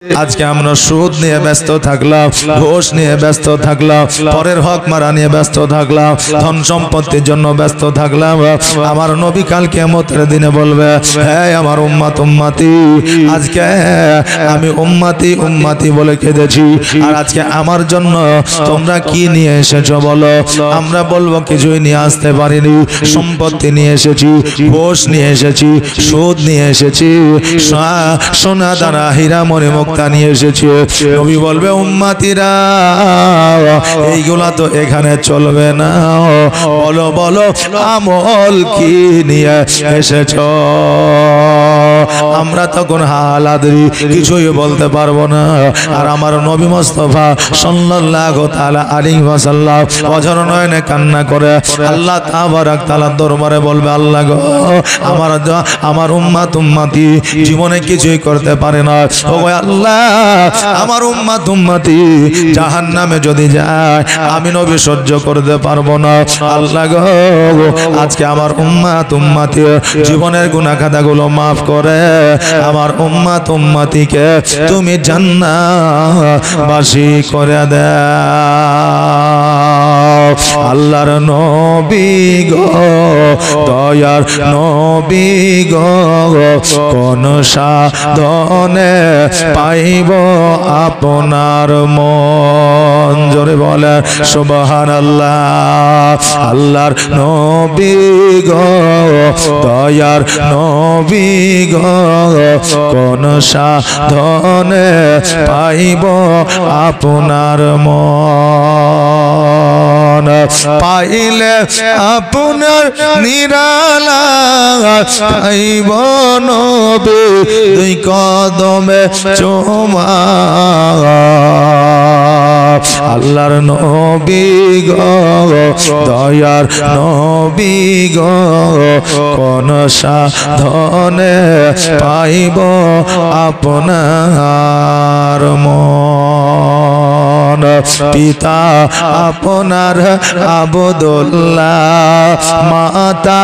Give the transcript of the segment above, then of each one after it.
আজকে আমরা সুদ নিয়ে ব্যস্ত থাকলাম, ঘুষ নিয়ে ব্যস্ত থাকলাম, পরের হক মারা নিয়ে ব্যস্ত থাকলাম, ধন সম্পত্তির জন্য ব্যস্ত থাকলাম। আমার নবী কাল কিয়ামতের দিনে বলবে, হ্যাঁ আমার উম্মত উম্মতি, আজকে আমি উম্মতি উম্মতি বলে কেঁদেছি, আর আজকে আমার জন্য তোমরা কি নিয়ে এসেছো বলো? আমরা বলবো কিছুই নিয়ে আসতে পারিনি, সম্পত্তি নিয়ে এসেছি, ঘুষ নিয়ে এসেছি, সুদ নিয়ে এসেছি, সোনা দানা হীরা মণি মুক্তা নিয়ে এসেছি। নবী বলবে, উম্মতিরা এইগুলা তো এখানে চলবে না, বলো বলো আমল কি নিয়ে এসেছো? আমরা তখন হালাদরি কিছুই বলতে পারবো না। আর আমার নবী মুস্তাফা সাল্লাল্লাহু তাআলা আলাইহি ওয়াসাল্লাম অঝর নয়নে কান্না করে আল্লাহ তাবারক তাআলার দরবারে বলবে, আল্লাহ গো, আমার উম্মত উম্মতি জীবনে কিছুই করতে পারে না, ও আল্লাহ আমার উম্মত উম্মতি জাহান্নামে যদি যায় আমি নবী সহ্য করতে পারবো না। আল্লাহ গো, আজকে আমার উম্মত উম্মতি জীবনের গুনাহ খাতাগুলো মাফ করে আমার উম্মত উম্মতিকে তুমি জান্নাতবাসী করে দাও। আল্লাহর নবী গো, দয়ার নবী গো, কোন সাধনে পাইব আপনার মন? জোরে বলে সুবহানাল্লাহ। আল্লাহর নবী গো, দয়ার নবী গো, কোন সাধনে পাইব আপনার মন? পাইলে আপনার নিরালা পাইব নবী দুই কদমে চুমা। আল্লাহর নবী গো, দয়ার নবী গো, কোন সাধনে পাইব আপনার মন? পিতা আপনার আবদুল্লাহ, মাতা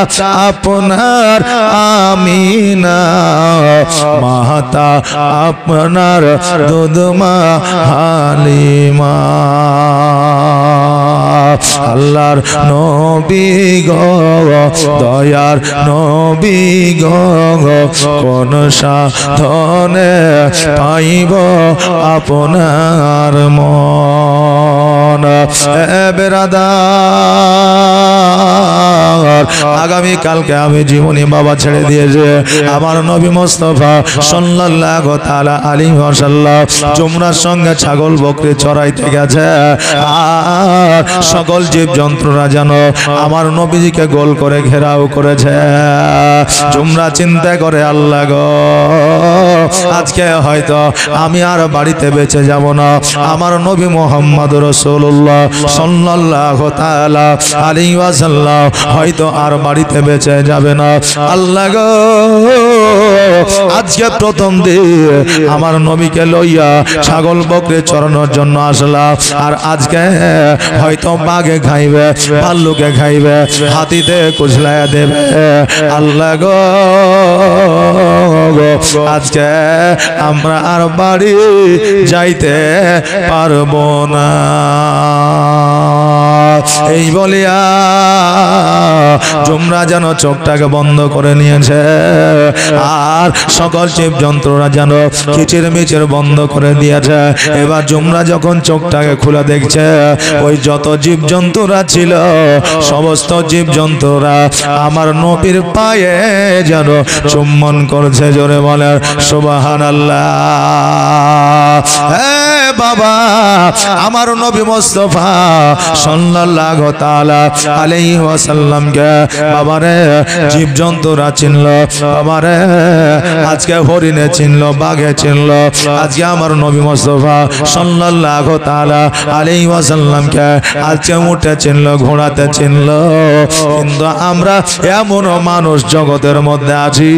আপনার আমিনা, মাতা আপনার দুধমা হালিমা। আল্লাহর নবী গো, দয়ার নবী গো, কোন সাধনে পাইব আপনার মন? বেরাদার, আগামী কালকে আমি জীবনী বাবা ছেড়ে দিয়েছে আমার নবী মুস্তাফা সাল্লাল্লাহু তাআলা আলাইহি ওয়াসাল্লাম জুমরার সঙ্গে ছাগল বকরি চড়াইতে গেছে। আর সকল জীব জন্তুরা যেন আমার নবীজিকে গোল করে ঘেরাও করেছে। জুমরা চিন্তা করে, আল্লাহ গো, আজকে হয়তো আমি আর বাড়িতে বেঁচে যাব না, আমার নবী মুহাম্মদ রাসূলুল্লাহ সাল্লাল্লাহু তাআলা আলাইহি ওয়াসাল্লাম হয়তো আর বাড়িতে বেঁচে যাবে না। আল্লাহ গো, আজকে প্রথম দিন আমার নবীকে লইয়া ছাগল বকরি চড়ানোর জন্য আসলাম, আর আজকে হয়তো বাঘে খাইবে, ভাল্লুকে খাইবে, হাতিতে কুচলাইয়া দেবে। আল্লাহ গো, আজকে আমরা আর বাড়ি যাইতে পারবো না। এই বলিয়া জুমরা যেন চোখটাকে বন্ধ করে নিয়েছে, আর সকল জীব জন্তুরা যেন কিচির মিচির বন্ধ করে দিয়েছে। এবার জুমরা যখন চোখটাকে খুলে দেখছে, ওই যত জীব জন্তুরা ছিল সমস্ত জীব জন্তুরা আমার নবীর পায়ে যেন চুম্বন করছে। জোরে বলে সুবহানাল্লাহ। হে বাবা, আমার নবী মুস্তাফা সাল্লাল্লাহু তাআলা আলাইহি ওয়াসাল্লামকে বাবারে জীব জন্তুরা চিনলো, বাবারে আজকে হরিণে চিনলো, বাঘে চিনলো, আজকে আমার নবী মুস্তাফা সাল্লাল্লাহু তাআলা আলাইহি ওয়াসাল্লামকে আজকে উটে চিনলো, ঘোড়াতে চিনলো। কিন্তু আমরা এমন মানুষ জগতের মধ্যে আছি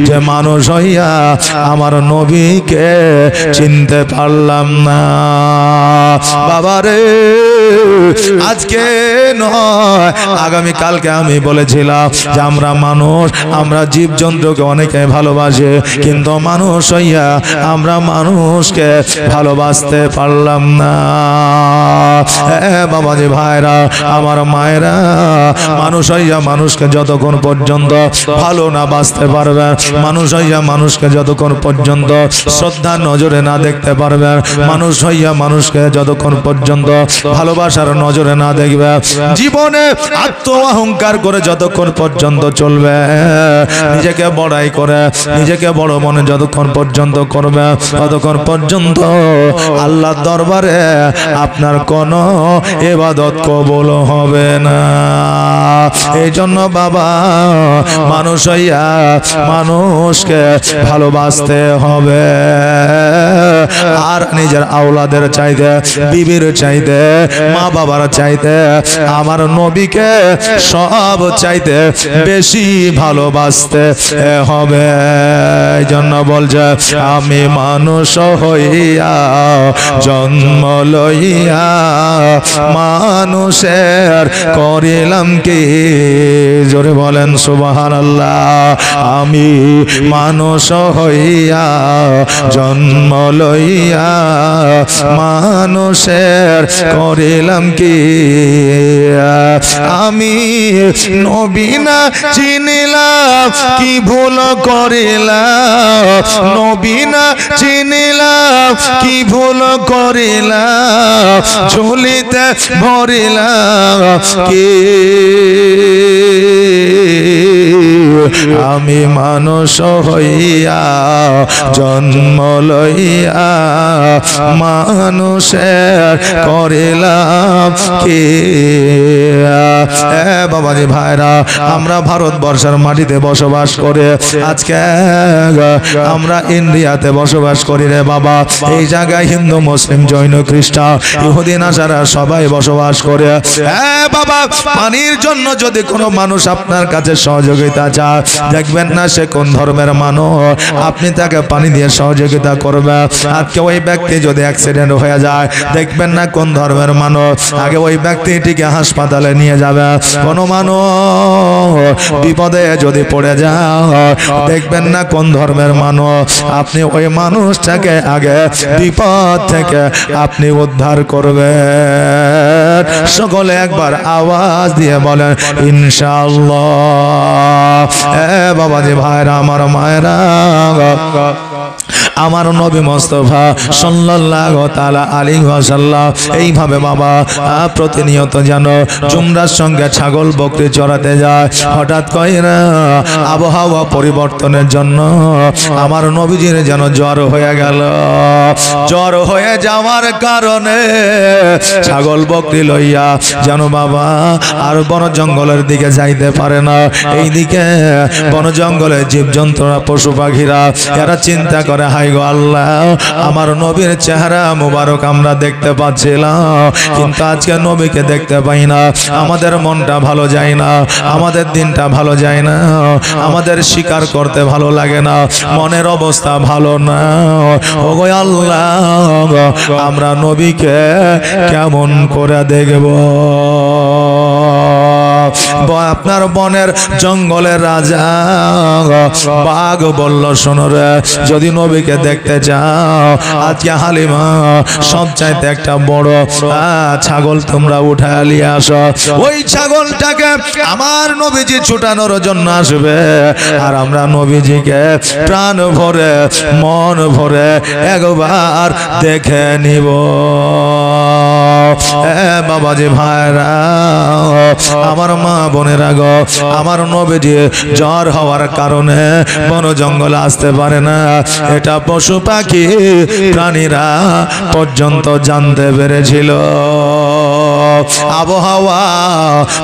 যে মানুষ হইয়া আমার নবীকে চিনতে পারলাম না। বাবারে আজকে নয় আগামী কালকে আমি বলেছিলাম যে আমরা মানুষ, আমরা জীবজন্তুকে অনেকে ভালোবাসে, কিন্তু মানুষ হইয়া আমরা মানুষকে ভালোবাসতে পারলাম না। বাবাজি ভাইরা, আমার মায়েরা, মানুষ হইয়া মানুষকে যতক্ষণ পর্যন্ত ভালো না বাসতে পারবেন, মানুষ হইয়া মানুষকে যতক্ষণ পর্যন্ত শ্রদ্ধা নজরে না দেখতে পারবেন, মানুষ হইয়া মানুষকে যতক্ষণ পর্যন্ত ভালোবাসার নজরে না দেখবে, জীবনে আত্ম অহংকার করে যতক্ষণ পর্যন্ত চলবে, নিজেকে বড়াই করে নিজেকে বড় মনে যতক্ষণ পর্যন্ত করবে, ততক্ষণ পর্যন্ত আল্লাহর দরবারে আপনার কোনো ইবাদত কবুল হবে না। এই জন্য বাবা, মানুষ হইয়া মানুষকে ভালোবাসতে হবে। আর নিজের আওলাদের চাইতে, বিবির চাইতে, মা বাবার চাইতে আমার নবীকে সব চাইতে বেশি ভালোবাসতে হবে। এই জন্য বলছে আমি মানুষ হইয়া জন্ম লইয়া মানুষের করিলাম কি, জোরে বলেন সুবহানাল্লাহ। আমি মানুষ হইয়া জন্ম লইয়া মানুষের করিলাম কি, আমি নবী না চিনিলাম কি ভুল করিলাম, নবী না চিনিলাম কি ভুল করিলাম, ঝুলিতে ভরিলাম কি, আমি মানুষ হইয়া জন্ম লইয়া মানুষের করিলাম কি। বাবাজি ভাইরা, আমরা ভারতবর্ষের মাটিতে বসবাস করে আজকে আমরা ইন্ডিয়াতে বসবাস করি রে বাবা। এই জায়গায় হিন্দু, মুসলিম, জৈন, খ্রিস্টান, ইহুদি, নাসারা সবাই বসবাস করে। বাবা, পানির জন্য যদি কোনো মানুষ আপনার কাছে সহযোগিতা চায়, দেখবেন না সে কোন ধর্মের মানুষ, আপনি তাকে পানি দিয়ে সহযোগিতা করবে। আজকে ওই ব্যক্তি যদি অ্যাক্সিডেন্ট হয়ে যায়, দেখবেন না কোন ধর্মের মানুষ, আগে ওই ব্যক্তিটিকে হাসপাতালে নিয়ে যাবে। কোনো মানুষ বিপদে যদি পড়ে যায়, দেখবেন না কোন ধর্মের মানুষ, আপনি ওই মানুষটাকে আগে বিপদ থেকে আপনি উদ্ধার করবেন। সকলে একবার আওয়াজ দিয়ে বলেন ইনশাআল্লাহ। বাবাজি ভাইরা, আমার মায়েরা, আমার নবী মুস্তাফা সাল্লাল্লাহু তাআলা আলাইহি ওয়াসাল্লাম এইভাবে বাবা প্রতিনিয়ত যেন জুমরার সঙ্গে ছাগল বকরি চড়াতে যায়। হঠাৎ কইরা আবহাওয়া পরিবর্তনের জন্য আমার নবীজির যেন জ্বর হয়ে গেল। জ্বর হয়ে যাওয়ার কারণে ছাগল বকরি লইয়া যেন বাবা আর বন জঙ্গলের দিকে যাইতে পারে না। এইদিকে বন জঙ্গলে জীবজন্তুরা, পশু পাখিরা এরা চিন্তা করে, হাই গো আল্লাহ, আমার নবীর চেহারা মুবারক আমরা দেখতে পাচ্ছিলাম, কিন্তু আজকে নবীকে দেখতে পাই না, আমাদের মনটা ভালো যায় না, আমাদের দিনটা ভালো যায় না, আমাদের শিকার করতে ভালো লাগে না, মনের অবস্থা ভালো না। ও গো আল্লাহ, আমরা নবীকে কেমন করে দেখব? আপনার বনের জঙ্গলের রাজা বাঘ বলল, শোনো রে, যদি নবীকে দেখতে চাও, আজকে হালিমা সবচাইতে একটা বড় ছাগল তোমরা উঠায় নিয়ে আসো। ওই ছাগলটাকে আমার নবীজি ছুটানোর জন্য আসবে, আর আমরা নবীজিকে প্রাণ ভরে মন ভরে একবার দেখে নিব। বাবাজি ভাইরা, আমার মা বোনেরা গো, আমার নবীজি জ্বর হওয়ার কারণে বন জঙ্গলে আসতে পারে না, এটা পশু পাখি প্রাণীরা পর্যন্ত জানতে পেরেছিল। আবহাওয়া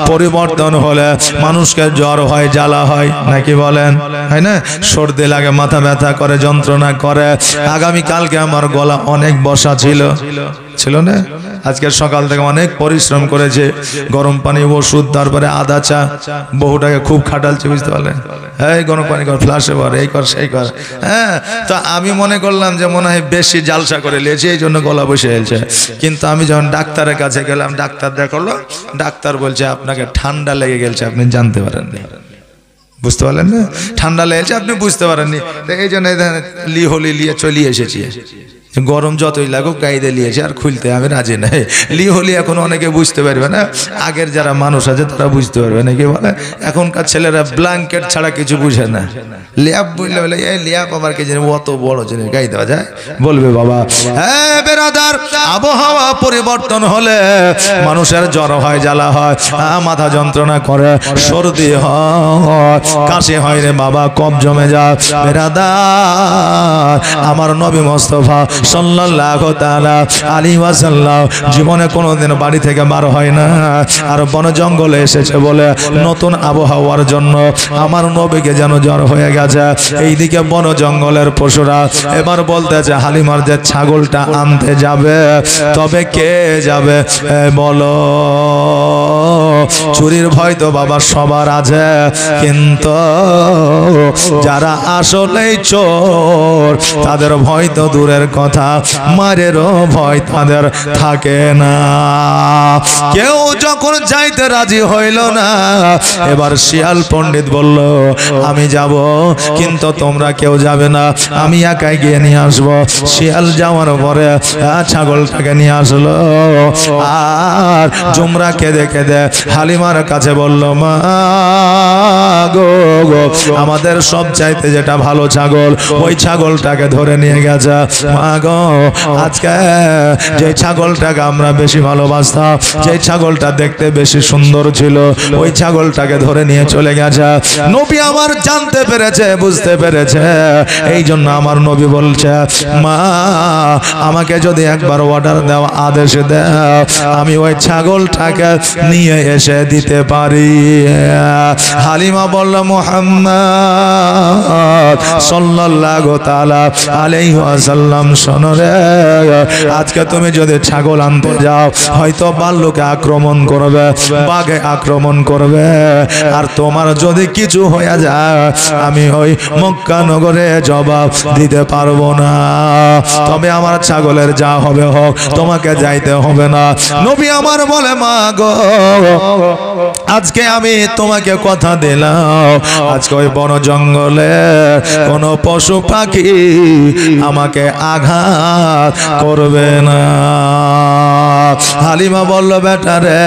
পরিবর্তন হলে মানুষকে জ্বর হয়, জ্বালা হয়, নাকি বলেন? হয় না? সর্দি লাগে, মাথা ব্যথা করে, যন্ত্রণা করে। আগামী কালকে আমার গলা অনেক বসা ছিল, ছিল না? আজকে সকাল থেকে অনেক পরিশ্রম করেছে, গরম পানি, ওষুধ, তারপরে আদা চা, বহুটাকে খুব খাটালছে, বুঝতে পারলেন? এই গরম পানি কর, ফ্লাশে কর, এই কর সেই কর। হ্যাঁ, তো আমি মনে করলাম যে মনে হয় বেশি জালসা করে নিয়েছে, এই জন্য গলা বসে গেছে। কিন্তু আমি যখন ডাক্তারের কাছে গেলাম, ডাক্তার দেখালো, ডাক্তার বলছে আপনাকে ঠান্ডা লেগে গেছে, আপনি জানতে পারেননি। বুঝতে পারলেন না? ঠান্ডা লেগেছে, আপনি বুঝতে পারেননি। এই জন্য লিহলি লিয়ে চলে এসেছি। গরম যতই লাগুক গাইতে নিয়েছে, আর খুলতে আমি রাজি নাই। লিহলি এখন অনেকে বুঝতে পারবে না, আগের যারা মানুষ আছে তারা বুঝতে পারবে না। কি বলে এখনকার ছেলেরা ব্ল্যাঙ্কেট ছাড়া কিছু বুঝে না। ল্যাপ বললে বলে এই ল্যাপ আবার কি জানি, অত বড় জিনিস গাই দেওয়া যায়? বলবে বাবা। হ্যাঁ বেরাদার, আবহাওয়া পরিবর্তন হলে মানুষের জ্বর হয়, জ্বালা হয়, মাথা যন্ত্রণা করে, সর্দি হয়, কাশি হয় রে বাবা, কফ জমে যায়। বেরাদার, আমার নবী মুস্তাফা সাল্লাল্লাহু তাআলা আলাইহি ওয়াসাল্লাম জীবনে কোনোদিন বাড়ি থেকে বার হয় না, আর বন জঙ্গলে এসেছে বলে নতুন আবহাওয়ার জন্য আমার নবীকে যেন জ্বর হয়ে গেছে। এইদিকে বন জঙ্গলের পশুরা এবার বলতেছে হালিমার যে ছাগলটা আনতে যাবে, তবে কে যাবে বলো? চুরির ভয় তো বাবা সবার আছে, কিন্তু যারা আসলেই চোর তাদের ভয় তো দূরের কথা, মারেরও ভয় তাদের থাকে না। কেউ যখন যাইতে রাজি হইল না, এবার শিয়াল পণ্ডিত বলল আমি যাব, কিন্তু তোমরা কেউ যাবে না, আমি একাই গিয়ে নিয়ে আসবো। শিয়াল যাওয়ার পরে ছাগলটাকে নিয়ে আসলো, আর জুমরা কেঁদে কেঁদে হালিমার কাছে বলল মা গো, আমাদের সব চাইতে যেটা ভালো ছাগল, ওই ছাগলটাকে ধরে নিয়ে গেছে। মা গো, আজকে যে ছাগলটাকে আমরা বেশি ভালোবাসতাম, যে ছাগলটা দেখতে বেশি সুন্দর ছিল, ওই ছাগলটাকে ধরে নিয়ে চলে গেছে। নবী আমার জানতে পেরেছে, বুঝতে পেরেছে, এই জন্য আমার নবী বলছে মা আমাকে যদি একবার অর্ডার দাও, আদেশ দাও, আমি ওই ছাগলটাকে নিয়ে এসে দিতে পারি। হালিমা বলল মুহাম্মদ সাল্লাল্লাহু তাআলা আলাইহি ওয়াসাল্লাম শোনো রে, আজকে তুমি যদি ছাগল আনতে যাও, হয়তো ভাল্লুকে আক্রমণ করবে, বাঘে আক্রমণ করবে, আর তোমার যদি কিছু হয়ে যায় আমি ওই মক্কা নগরে জবাব দিতে পারবো না। তবে আমার ছাগলের যা হবে হোক, তোমাকে যাইতে হবে না। নবী আমার বলে মা গো, আজকে আমি তোমাকে কথা দিলাম, আজকে ওই বন জঙ্গলে কোন পশু পাখি আমাকে আঘাত করবে না। হালিমা বলল বেটা রে,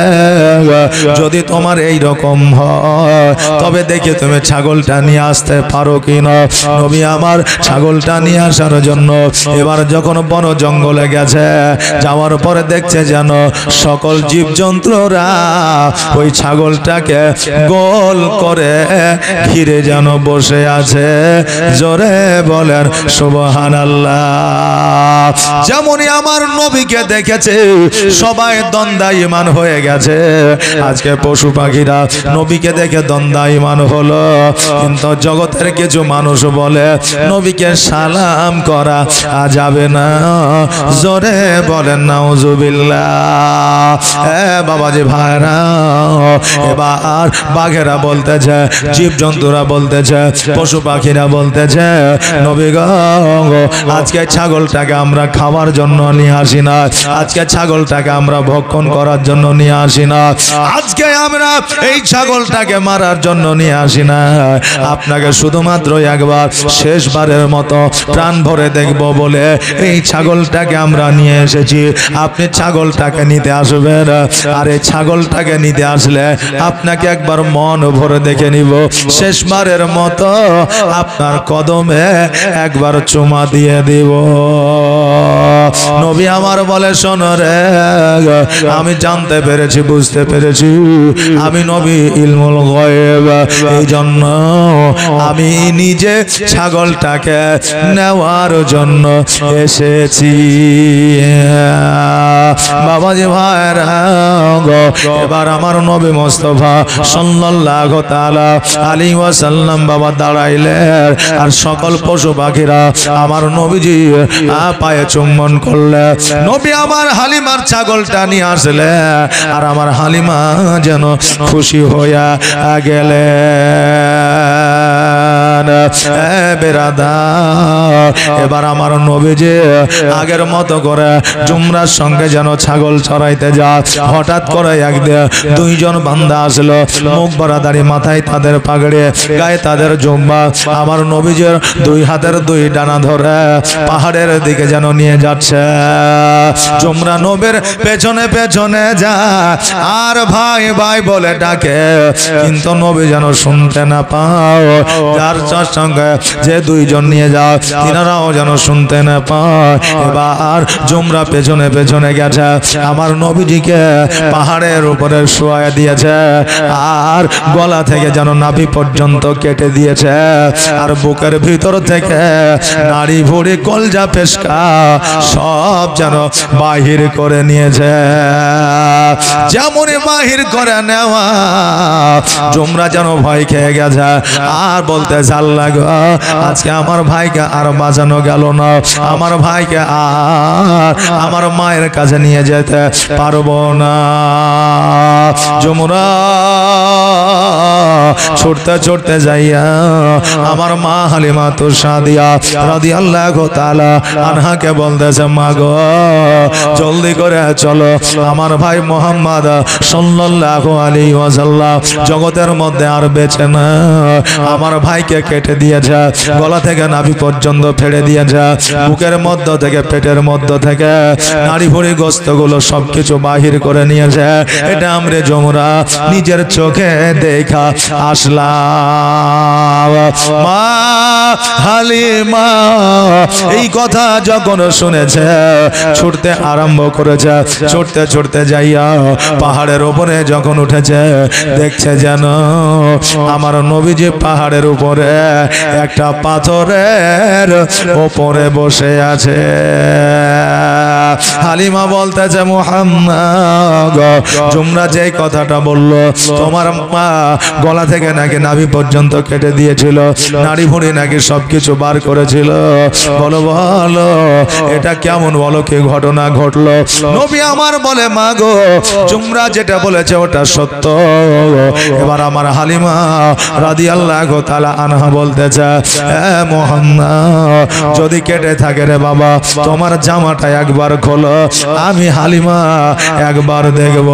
যদি তোমার এই রকম হয় তবে দেখে তুমি ছাগলটা নিয়ে আসতে পারো কিনা। নবী আমার ছাগলটা নিয়ে আসার জন্য এবার যখন বন জঙ্গলে গেছে, যাওয়ার পরে দেখছে যেন সকল জীবজন্তুরা ওই ছাগলটাকে গোল করে ঘিরে যেন বসে আছে। জোরে বলেন সুবহানাল্লাহ। যেমনই আমার নবীকে দেখেছে সবাই দ্বন্দ্বায়মান হয়ে গেছে, আজকে পশু পাখিরা নবীকে দেখে দ্বন্দ্বায়মান হলো। কিন্তু জগতের কিছু মানুষ বলে নবীকে সালাম করা যাবে না। জোরে বলেন নাউজুবিল্লাহ। বাবাজি ভাইরা, এবার বাঘেরা বলতেছে, জীবজন্তুরা বলতেছে, পশু পাখিরা বলতেছে নবী গো, আজকে ছাগলটাকে আমরা খাওয়ার জন্য নিয়ে আসি না, আজকে ছাগলটাকে আমরা ভক্ষণ করার জন্য নিয়ে আসি না, আজকে আমরা এই ছাগলটাকে মারার জন্য নিয়ে আসি না, আপনাকে শুধুমাত্র একবার শেষবারের মতো প্রাণ ভরে দেখব বলে এই ছাগলটাকে আমরা নিয়ে এসেছি। আপনি ছাগলটাকে নিতে আসবেন, আর এই ছাগলটাকে নিতে আসলে আপনাকে একবার মন ভরে দেখে নিব, শেষবারের মতো আপনার কদমে একবার চুমা দিয়ে দিব। নবী আমার বলে শোনো রে, আমি জানতে পেরেছি, বুঝতে পেরেছি আমি নবী ইলমুল গায়ব, এই জন্য আমি নিজে ছাগলটাকে নেওয়ার জন্য এসেছি। বাবাজি ভাইরা, এবার আমার নবী মুস্তাফা সাল্লাল্লাহু তাআলা আলাইহি ওয়াসাল্লাম বাবা দাঁড়াইলেন, আর সকল পশু পাখিরা আমার নবীজি পায়ে চুম্বন করলে। নবী আমার হালিমার ছাগলটা নিয়ে আসলে, আর আমার হালিমা যেন খুশি হইয়া গেলে। এবার আমার নবীজি আগের মতো করে জুমরার সঙ্গে যেন ছাগল চড়াইতে যায়। হঠাৎ করে একদিন দুইজন বান্দা আসলো, মুখ বাড়াদারি, মাথায় তাদের পাগড়ি, গায়ে তাদের জুম্বা। আমার নবীজির দুই হাতের দুই ডানা ধরে পাহাড়ের দিকে যেন নিয়ে যাচ্ছে। জুমরা নবীর পেছনে পেছনে যায় আর ভাই ভাই বলে ডাকে, কিন্তু নবী যেন শুনতে না পাও। যার সঙ্গে যে দুইজন নিয়ে যাও তিনারাও যেন শুনতে না পায়। এবার জুমরা পেছনে পেছনে গেছে, আমার নবীজিকে পাহাড়ের উপরে শোয়া দিয়েছে, আর গলা থেকে যেন নাভি পর্যন্ত কেটে দিয়েছে, আর বুকের ভিতর থেকে নাড়ি ভুড়ি কলজা পেশকা সব যেন বাহির করে নিয়েছে। যেমনই বাহির করে নেওয়া, জুমরা যেন ভয় খেয়ে গেছে, আর বলতে আল্লাহ গো, আজকে আমার ভাইকে আর বাঁচানো গেল না, আমার ভাইকে আর আমার মায়ের কাছে নিয়ে যেতে পারবো না। জুমরা ছুটতে ছুটতে যাইয়া আমার মা হালিমা সাদিয়া রাদিয়াল্লাহু তাআলা আনহাকে বলতেছে, মা গো জলদি করে চলো, আমার ভাই মুহাম্মদ সাল্লাল্লাহু আলাইহি ওয়াসাল্লাম জগতের মধ্যে আর বেঁচে না। আমার ভাইকে কেটে দিয়েছে, গলা থেকে নাভি পর্যন্ত ফেড়ে দিয়েছে, বুকের মধ্য থেকে পেটের মধ্য থেকে নাড়ি ভুড়ি গোস্তগুলো সবকিছু বাহির করে নিয়েছে। এটা আমরা জুমরা নিজের চোখে দেখা আসলাম। মা হালিমা এই কথা যখন শুনেছে, ছুটতে আরম্ভ করেছে। ছুটতে ছুটতে যাইয়া পাহাড়ের উপরে যখন উঠেছে, দেখছে যেন আমার নবীজি পাহাড়ের উপরে একটা পাথরের উপরে বসে আছে। হালিমা বলতেছে, মুহাম্মদ জুমরা যে কথাটা বললো, তোমার মা গলা থেকে নাকি নাভি পর্যন্ত কেটে দিয়েছিল, নাড়ি ভুড়ি নাকি সবকিছু বার করেছিল, বলো বলো এটা কেমন, বলো কি ঘটনা ঘটলো? নবী আমার বলে, মা গো জুমরা যেটা বলেছে ওটা সত্য। এবার আমার হালিমা রাদিয়াল্লাহু তাআলা আনহা বলতেছে, মুহাম্মদ যদি কেটে থাকে রে বাবা, তোমার জামাটা একবার খোলো, আমি হালিমা একবার দেখব।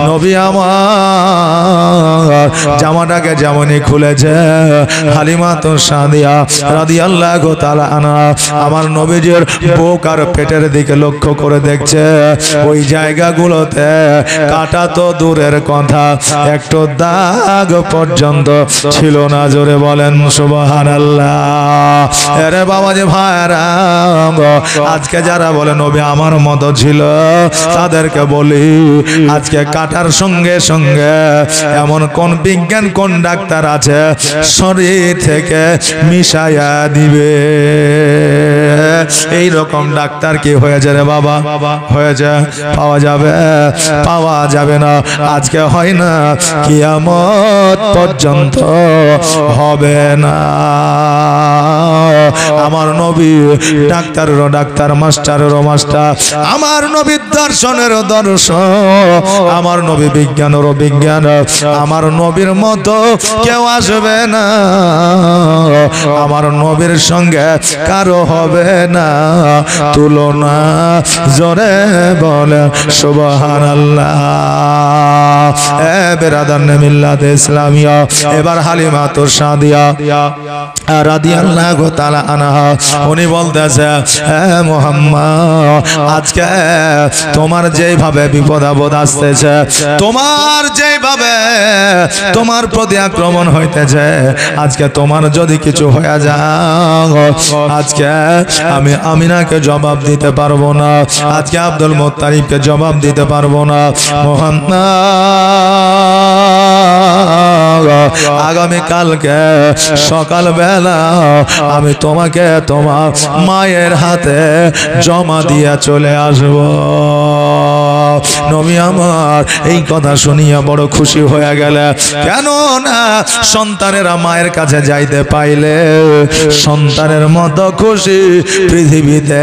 নবী আমার জামাটাকে যেমনই খুলেছে, হালিমা সাদিয়া রাদিয়াল্লাহু তাআলা আনহা আমার নবীজির বুক আর পেটের দিকে লক্ষ্য করে দেখছে, ওই জায়গাগুলোতে কাটা তো দূরের কথা, একটু দাগ পর্যন্ত ছিল না। জোরে বলেন সুবহানাল্লাহ। আরে বাবা যে ভাইরা, আজকে যারা বলে নবী আমার মতো ছিল, তাদেরকে বলি আজকে কাটার সঙ্গে সঙ্গে এমন কোন বিজ্ঞান, কোন ডাক্তার আছে শরীর থেকে মিশায়া দিবে? এই রকম ডাক্তার কি হয়েছে রে বাবা? হয়েছে? পাওয়া যাবে? পাওয়া যাবে না। আজকে হয় না, কিয়ামত পর্যন্ত হবে না। আমার নবী ডাক্তারেরও ডাক্তার, মাস্টারেরও মাস্টার, আমার নবীর দর্শনেরও দর্শন, আমার নবী বিজ্ঞানেরও বিজ্ঞান। আমার নবীর মতো কেউ আসবে না, আমার নবীর সঙ্গে কারো হবে না তুলনা। জোরে বলে সুবহানাল্লাহ। এ বেরাদান মিল্লাত ইসলামিয়া। এবার হালিমা সাদিয়া রাদিয়াল্লাহু তাআলা আনহা উনি বলতেছে, হে মুহাম্মদ, আজকে তোমার যেভাবে বিপদ আপদ আসতেছে, তোমার যেভাবে তোমার প্রতি আক্রমণ হইতেছে, আজকে তোমার যদি কিছু হয়ে যায়, আজকে আমি আমিনাকে জবাব দিতে পারবো না, আজকে আব্দুল মুত্তালিবকে জবাব দিতে পারবো না। মুহাম্মদ, আগামী কালকে সকালবেলা আমি তোমাকে তোমার মায়ের হাতে জমা দিয়ে চলে আসব। নবী আমার এই কথা শুনিয়া বড় খুশি হয়ে গেলে, কেন না সন্তানেরা মায়ের কাছে যাইতে পাইলে সন্তানের মতো খুশি পৃথিবীতে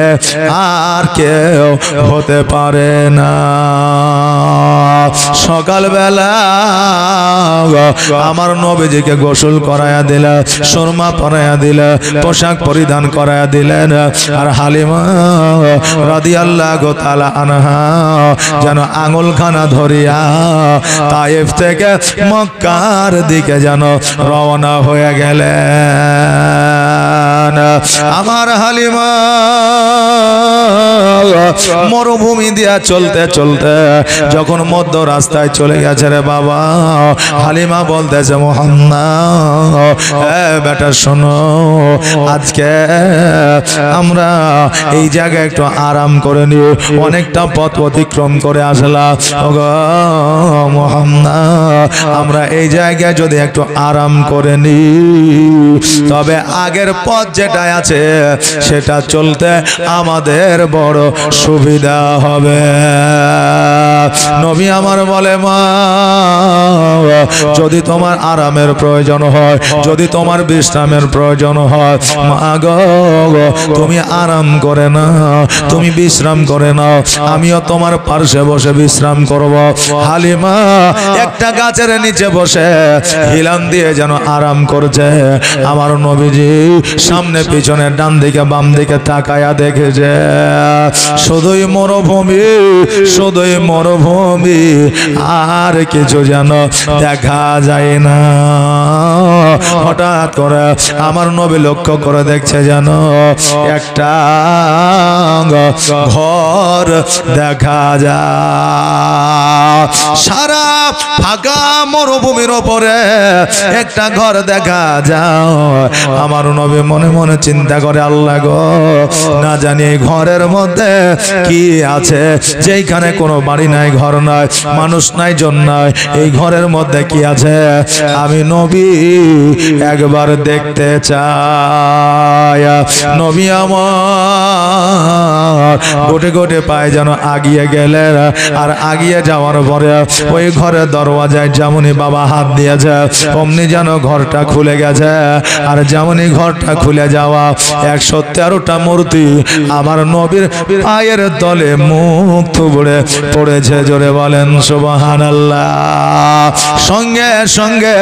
আর কেউ হতে পারে না। সকালবেলা আমার নবীজিকে গোসল করায়া দিলা, সুরমা পরায়া দিলা, পোশাক পরিধান করায়া দিলেন, আর হালিমা রাদিয়াল্লাহু তাআলা আনহা যেন আঙুলখানা ধরিয়া তায়েফ থেকে মক্কার দিকে যেন রওনা হয়ে গেলেন। আমার হালিমা মরুভূমি দিয়া চলতে চলতে যখন মধ্য রাস্তায় চলে গেছে রে বাবা, হালিমা বলতেছে, মুহাম্মদ, বেটা শোনো, আজকে আমরা এই জায়গায় একটু আরাম করে নি, অনেকটা পথ অতিক্রম করে আসলাম, মুহাম্মদ, আমরা এই জায়গায় যদি একটু আরাম করে নি, তবে আগের পথ যেটা আছে সেটা চলতে আমাদের বড় সুবিধা হবে। নবী আমার বলে, মা, যদি তোমার আরামের প্রয়োজন হয়, যদি তোমার বিশ্রামের প্রয়োজন হয়, মা গো, তুমি আরাম করে না, তুমি বিশ্রাম করে নাও, আমিও তোমার পার্শ্বে বসে বিশ্রাম করব। হালিমা একটা গাছের নিচে বসে হিলান দিয়ে যেন আরাম করছে। আমার নবীজি সামনে পিছনে ডান দিকে বাম দিকে তাকায়া দেখেছে, শুধুই মরুভূমি, শুধুই মরুভূমি, আর কিছু যেন দেখা যায় না। হঠাৎ করে আমার নবী লক্ষ্য করে দেখছে যেন একটা ঘর দেখা যায়, সারা ফাঁকা মরুভূমির ওপরে একটা ঘর দেখা যায়। আমার নবী মনে মনে চিন্তা করে, আল্লাহ গো, না জানি এই ঘরের মধ্যে কি আছে, যেখানে কোনো বাড়ি নাই, ঘর নাই, মানুষ নাই, জন নাই, এই ঘরের মধ্যে কি আছে আমি নবী একবার দেখতে চাই। নবী আমার গোটে গোটে পায়ে যেন আগিয়ে গেলেন, আর আগিয়ে যাওয়ার পরে ওই ঘরের দরওয়াজায় যেমনই বাবা হাত দিয়েছে অমনি যেন ঘরটা খুলে গেছে, আর যেমনই ঘরটা খুলে যাওয়া 113টা মূর্তি আমার নবীর পায়ের তলে মুখ থুবড়ে পড়েছে। জোরে বলেন সুবহানাল্লাহ। সঙ্গে সঙ্গে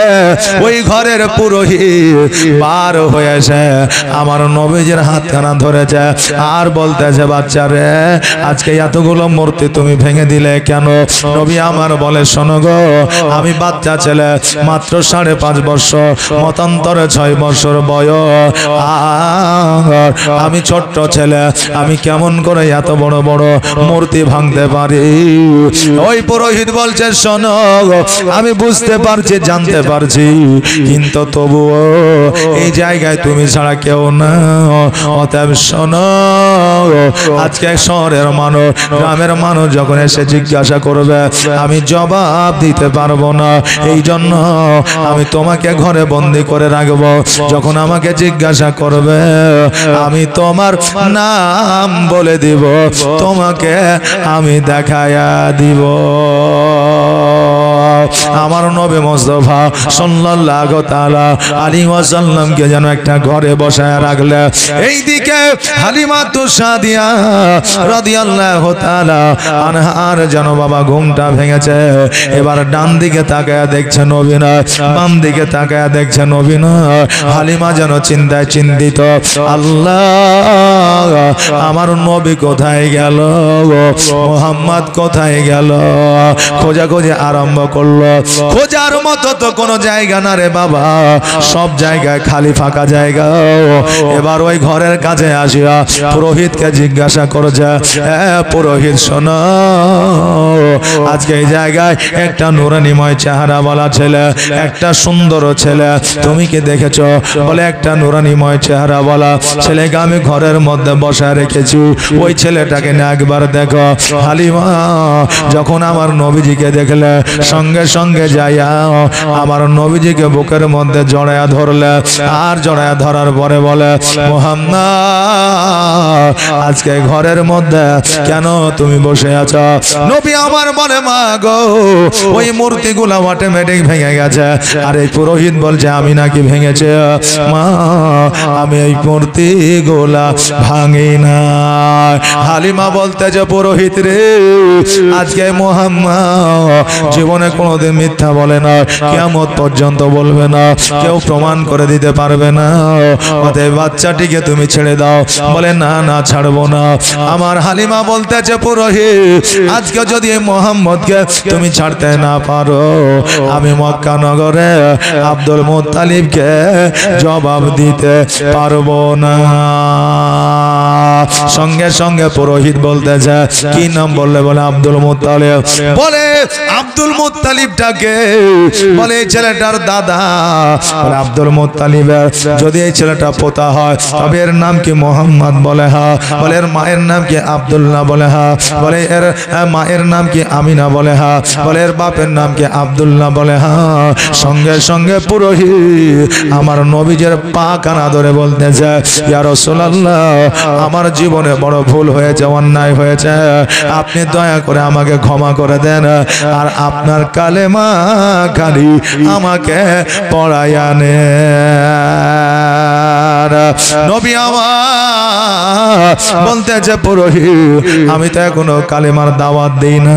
ওই ঘরের পুরোহিত পার হয়েছে, আমার নবীজির হাতখানা ধরেছে আর বলতেছে, বাচ্চা রে, আজকে এতগুলো মূর্তি তুমি ভেঙে দিলে কেন? নবী আমার বলে, শোনো গো, আমি বাচ্চা ছেলে, মাত্র 5.5 বছর, মতান্তরে 6 বছর বয়স, আমি ছোট্ট ছেলে, আমি কেমন করে এত বড় বড় মূর্তি ভাঙতে পারি? ওই পুরোহিত বলছে, শোনো, আমি বুঝতে পারছি, জানতে পারছি, কিন্তু তবুও এই জায়গায় তুমি ছাড়া কেউ না, অতএব শোনো, আজকে শহরের মানুষ, গ্রামের মানুষ যখন এসে জিজ্ঞাসা করবে, আমি জবাব দিতে পারবো না, এই জন্য আমি তোমাকে ঘরে বন্দি করে রাখবো। যখন আমাকে জিজ্ঞাসা করবে, আমি তোমার নাম বলে দিব, তোমাকে আমি দেখায়া দিব। আমার নবী মুস্তাফা সাল্লাল্লাহু তাআলা আলাইহি ওয়াসাল্লামকে যেন একটা ঘরে বসায় রাখলে। এইদিকে হালিমাতু সাদিয়া রাদিয়াল্লাহু তাআলা আনহার যেন বাবা ঘুমটা ভেঙেছে। এবার ডান দিকে তাকায়া দেখছে নবী না, বাম দিকে তাকায়া দেখছে নবী না। হালিমা যেন চিন্তায় চিন্তিত, আল্লাহ, আমার নবী কোথায় গেল, মুহাম্মদ কোথায় গেল? খোঁজাখুঁজি আরম্ভ করল। রাসূলুল্লাহ। খোঁজার মতো তো কোনো জায়গা না রে বাবা, সব জায়গায় খালি ফাঁকা জায়গা। এবার ওই ঘরের কাছে আসিয়া পুরোহিতকে জিজ্ঞাসা করেছে, পুরোহিত শোনো, আজকে এই জায়গায় একটা নুরানিময় চেহারা বলা ছেলে, একটা সুন্দর ছেলে, তুমি কি দেখেছো? বলে একটা নুরানিময় চেহারা বলা ছেলেকে আমি ঘরের মধ্যে বসায় রেখেছি, ওই ছেলেটাকে না একবার দেখো। হালিমা যখন আমার নবীজিকে দেখলে সঙ্গে সঙ্গে যাইয়া আমার নবীজিকে বুকের মধ্যে জড়ায়া ধরলে, আর জড়ায়া ধরার পরে বলে, মুহাম্মদ আজকে ঘরের মধ্যে কেন তুমি বসে আছো? নবী আমার বলে, মা গো, ওই মূর্তিগুলো অটোমেটিক ভেঙে গেছে। আর এই পুরোহিত বলছে, আমি নাকি ভেঙেছে? মা, আমি এই মূর্তিগুলা ভাঙি না। হালিমা বলতেছে, পুরোহিত রে, আজকে মুহাম্মদ জীবনে কোনোদিন মিথ্যা বলে না, কিয়ামত পর্যন্ত বলবে না, কেউ প্রমাণ করে দিতে পারবে না, অতএব বাচ্চাটিকে তুমি ছেড়ে দাও। বলে, না না, ছাড়বো না। আমার হালিমা বলতেছে, পুরোহিত আজকে যদি মুহাম্মদকে তুমি ছাড়তে না পারো, আমি মক্কা নগরে আব্দুল মুত্তালিবকে জবাব দিতে পারবো না। সঙ্গে সঙ্গে পুরোহিত বলতেছে, কি নাম বললে? বলে, আব্দুল মুত্তালিব। বলে, আব্দুল মুত্তালিবটাকে? বলে, এই ছেলেটার দাদা। বলে, আব্দুল মুত্তালিবের যদি এই ছেলেটা পোতা হয় তবে এর নাম কি? মুহাম্মদ। বলে, হ্যাঁ। বলে, এর মায়ের নাম কি? আব্দুল্লাহ। বলে, হ্যাঁ। বলে, এর মায়ের নাম কি? আমিনা। বলে, হ্যাঁ। বলে, এর বাপের নাম কি? আব্দুল্লাহ। বলে, হ্যাঁ। সঙ্গে সঙ্গে পুরোহিত আমার নবীজের পা কানা ধরে বলতেছে, ইয়া রাসূলুল্লাহ, আমার জীবনে বড় ভুল হয়েছে, অন্যায় হয়েছে, আপনি দয়া করে আমাকে ক্ষমা করে দেন, আর আপনার কালেমা খালি আমাকে পড়াইয়া নেন। নবী আমার বলতেছে, পুরোহিত আমি তো এখনো কালেমার দাওয়াত দেই না।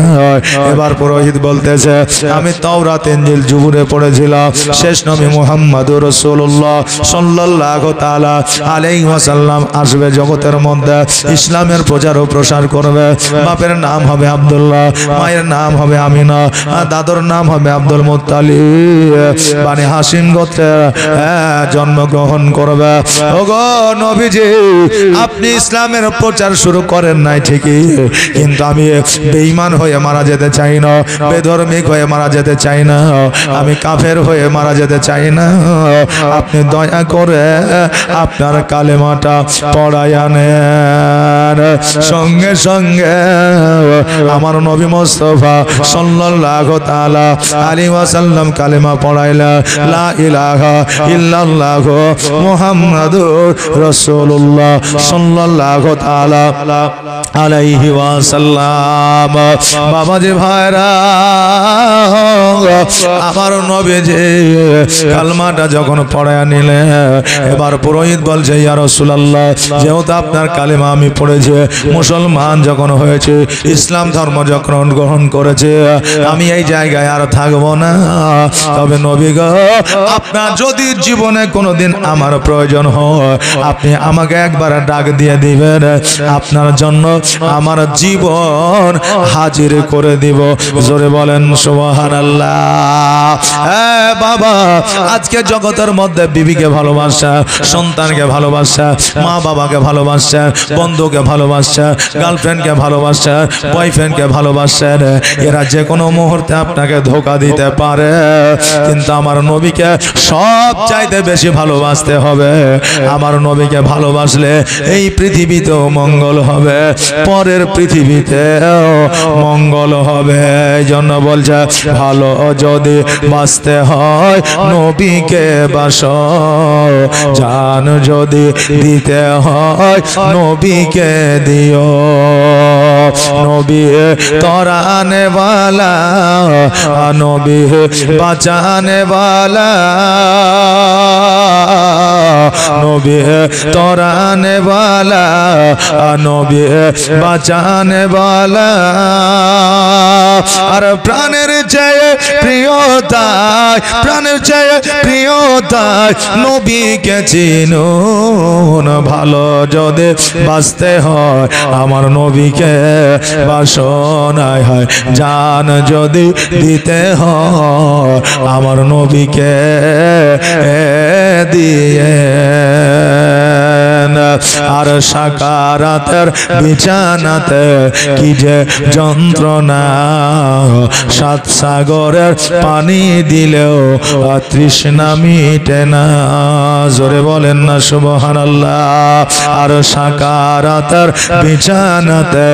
এবার পুরোহিত বলতেছে, আমি তাওরাত ইনজিল জুবুরে পড়েছিলাম, শেষ নবী মুহাম্মদুর রাসূলুল্লাহ সাল্লাল্লাহু তাআলা আলাইহি ওয়াসাল্লাম আসবে জগতের মধ্যে, ইসলামের প্রচার ও প্রসার করবে। বাপের নাম হবে আব্দুল্লাহ, মায়ের নাম হবে আমিনা, আর দাদুর নাম হবে আব্দুল মুত্তালিব, বানি হাশিম গোত্রে জন্মগ্রহণ করবে। ওগো নবীজি, আপনি ইসলামের প্রচার শুরু করেন নাই ঠিকই, কিন্তু আমি বেঈমান হয়ে মারা যেতে চাই না, বেধর্মিক হয়ে মারা যেতে চাই না, আমি কাফের হয়ে মারা যেতে চাই না। আপনি দয়া করে আপনার কালেমাটা পড়াইয়া নেন। সঙ্গে সঙ্গে আমার নবী মুস্তাফা সাল্লাল্লাহু তাআলা আলাইহি ওয়াসাল্লাম কালেমা পড়াইলা, লা ইলাহা ইল্লাল্লাহু মুহাম্মাদুর রাসূলুল্লাহ সাল্লাল্লাহু তাআলা আলাইহি ওয়াসাল্লাম। বাবাজি ভাইরা, আমার নবীজি কালমাটা যখন পড়ায়া নিলে, এবার পুরোহিত বলছে, ইয়া রাসূলুল্লাহ, যেহেতু আপনার কালেমা আমি পড়েছি, মুসলমান যখন হয়েছে, ইসলাম ধর্ম যখন গ্রহণ করেছে, আমি এই জায়গায় আর থাকবো না। তবে নবী গো, আপনার যদি জীবনে কোনোদিন আমার প্রয়োজন হয়, আপনি আমাকে একবার ডাক দিয়ে দিবেন, আপনার জন্য আমার জীবন হাজির করে দিব। জোরে বলেন সুবহানাল্লাহ। বাবা, আজকে জগতের মধ্যে বিবিকে ভালোবাসা, সন্তানকে ভালোবাসা, মা বাবাকে ভালোবাসা, বন্ধুকে ভালোবাসা, গার্লফ্রেন্ডকে ভালোবাসা, বয়ফ্রেন্ডকে ভালোবাসেন, এরা যে কোনো মুহূর্তে আপনাকে ধোঁকা দিতে পারে, কিন্তু আমার নবীকে সব চাইতে বেশি ভালোবাসতে হবে। আমার নবীকে ভালোবাসলে এই পৃথিবীতেও মঙ্গল হবে, পরের পৃথিবীতেও মঙ্গল হবে। এই জন্য বলছে, ভালো যদি বাঁচতে হয় নবীকে বাসো, জান যদি দিতে হয় নবীকে দিও। নবী তরানে वाला, নবী বাঁচানে वाला, নবী তরানে वाला, নবী বাঁচানে वाला। আর প্রাণের চেয়ে প্রিয়তায়, প্রাণের চেয়ে প্রিয়তায় নবীকে চিনুন। ভালো যদি বাঁচতে হয় আমার নবীকে বাসনায় হয় জান যদি দিতে হয় আমার নবীকে দিয়ে আর সাকারাতের বিছানাতে কি যে যন্ত্রণা সাত সাগরের পানি দিলেও তৃষ্ণা মিটে না জোরে বলেন না সুবহানাল্লাহ আর সাকারাতের বিছানাতে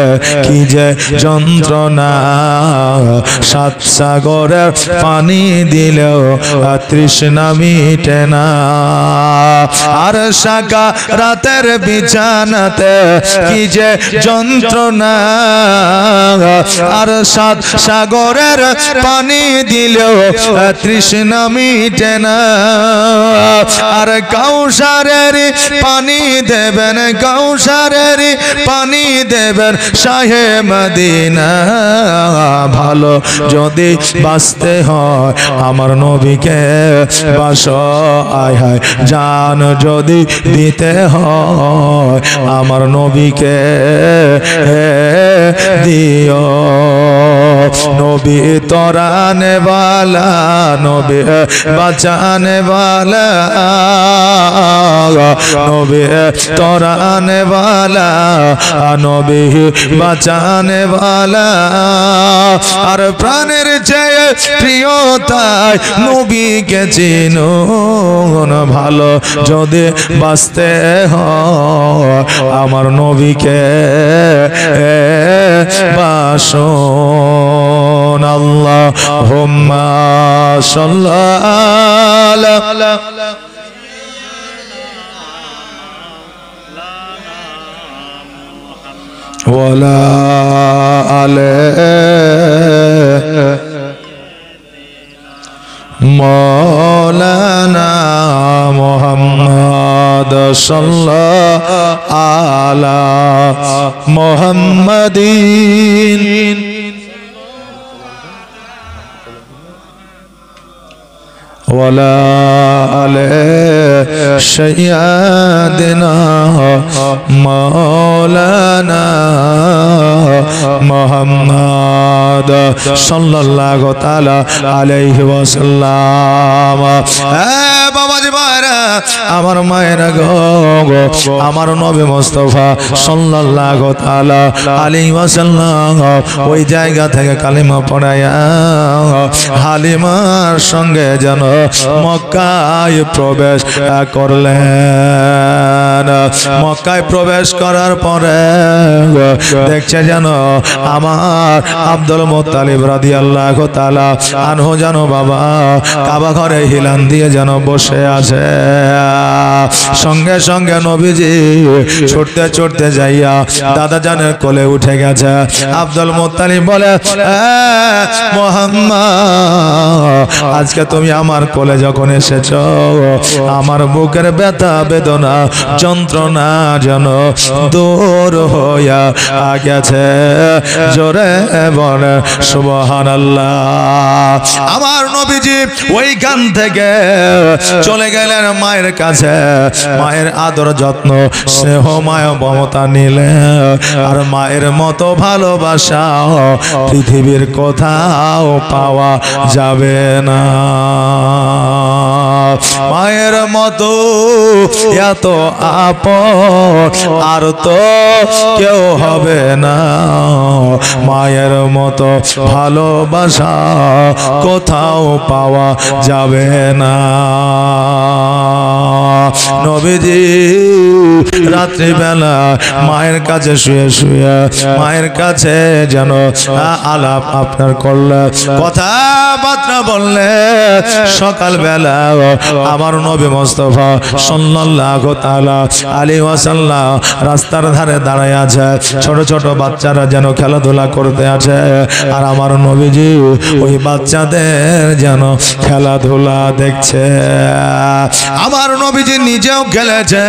কি যে যন্ত্রণা সাত সাগরের পানি দিলেও তৃষ্ণা মিটে না আর সাকারাতের বিছানাতে কি যে যন্ত্রণা আর সাত সাগরের পানি দিলেও তৃষ্ণা মিটে না আর কাউসারের পানি দেবেন কাউসারের পানি দেবেন শাহে মদিনা ভালো যদি বাঁচতে হয় আমার নবীকে বাসায় হয় জান যদি দিতে হয় আমার নবীকে দিও নবী তরানে वाला নবী বাঁচানে वाला নবী তরানে वाला নবী বাঁচানে वाला আর প্রাণের চেয়ে প্রিয় তাই নবীকে চিনো ভালো যদি বাঁচতে হয় আমার নবীকে বাসন আল্লাহুম্মা সাল্লি ওয়ালা আলাইহি মৌলানা মুহাম্মদ সাল্লাল্লাহু আলা মুহাম্মাদিন ওয়ালা আলাইহি সাইয়্যিদিনা মাওলানা মুহাম্মদ সাল্লাল্লাহু তাআলা আলাইহি ওয়াসাল্লাম বাবাজি ভাইরা আমার মায়েরা গো আমার নবী মুস্তাফা সাল্লাল্লাহু তাআলা আলাইহি ওয়াসাল্লাম ওই জায়গা থেকে কালিমা পড়ায়া হালিমার সঙ্গে যেন মক্কায় প্রবেশ করলেন মক্কায় প্রবেশ করার পরে দেখছে যেন আমার আব্দুল মুত্তালিব রাদিয়াল্লাহু তাআলা আনহু যেন বাবা কাবা ঘরে হিলান দিয়ে যেন বসে আছে সঙ্গে সঙ্গে নবীজি ছুটতে ছুটতে যাইয়া দাদা জানের কোলে উঠে গেছে আব্দুল মুত্তালিব বলে মুহাম্মদ আজকে তুমি আমার কোলে যখন এসেছো আমার বুকের ব্যথা বেদনা যন্ত্রণা যেন দূর হইয়া গেছে জোরে বলে সুবহানাল্লাহ আমার নবীজি ওইখান থেকে চলে গেলেন মায়ের কাছে মায়ের আদর যত্ন স্নেহ মায়া মমতা নিলে আর মায়ের মতো ভালোবাসা পৃথিবীর কোথাও পাওয়া যাবে না মায়ের মতো এত আপন আর তো কেউ হবে না মায়ের মতো ভালোবাসা কোথাও পাওয়া যাবে না নবীজি রাত্রিবেলা মায়ের কাছে শুয়ে শুয়ে মায়ের কাছে যেন আলাপ আপনার করলে কথাবার্তা বললে সকালবেলা আমার নবী মুস্তাফা সাল্লাল্লাহু তাআলা আলাইহি ওয়াসাল্লাম রাস্তার ধারে দাঁড়ায় আছে ছোট ছোট বাচ্চারা যেন খেলাধুলা করতে আছে আর আমার নবীজি ওই বাচ্চাদের যেন খেলাধুলা দেখছে আমার নবীজি নিজেও খেলেছে,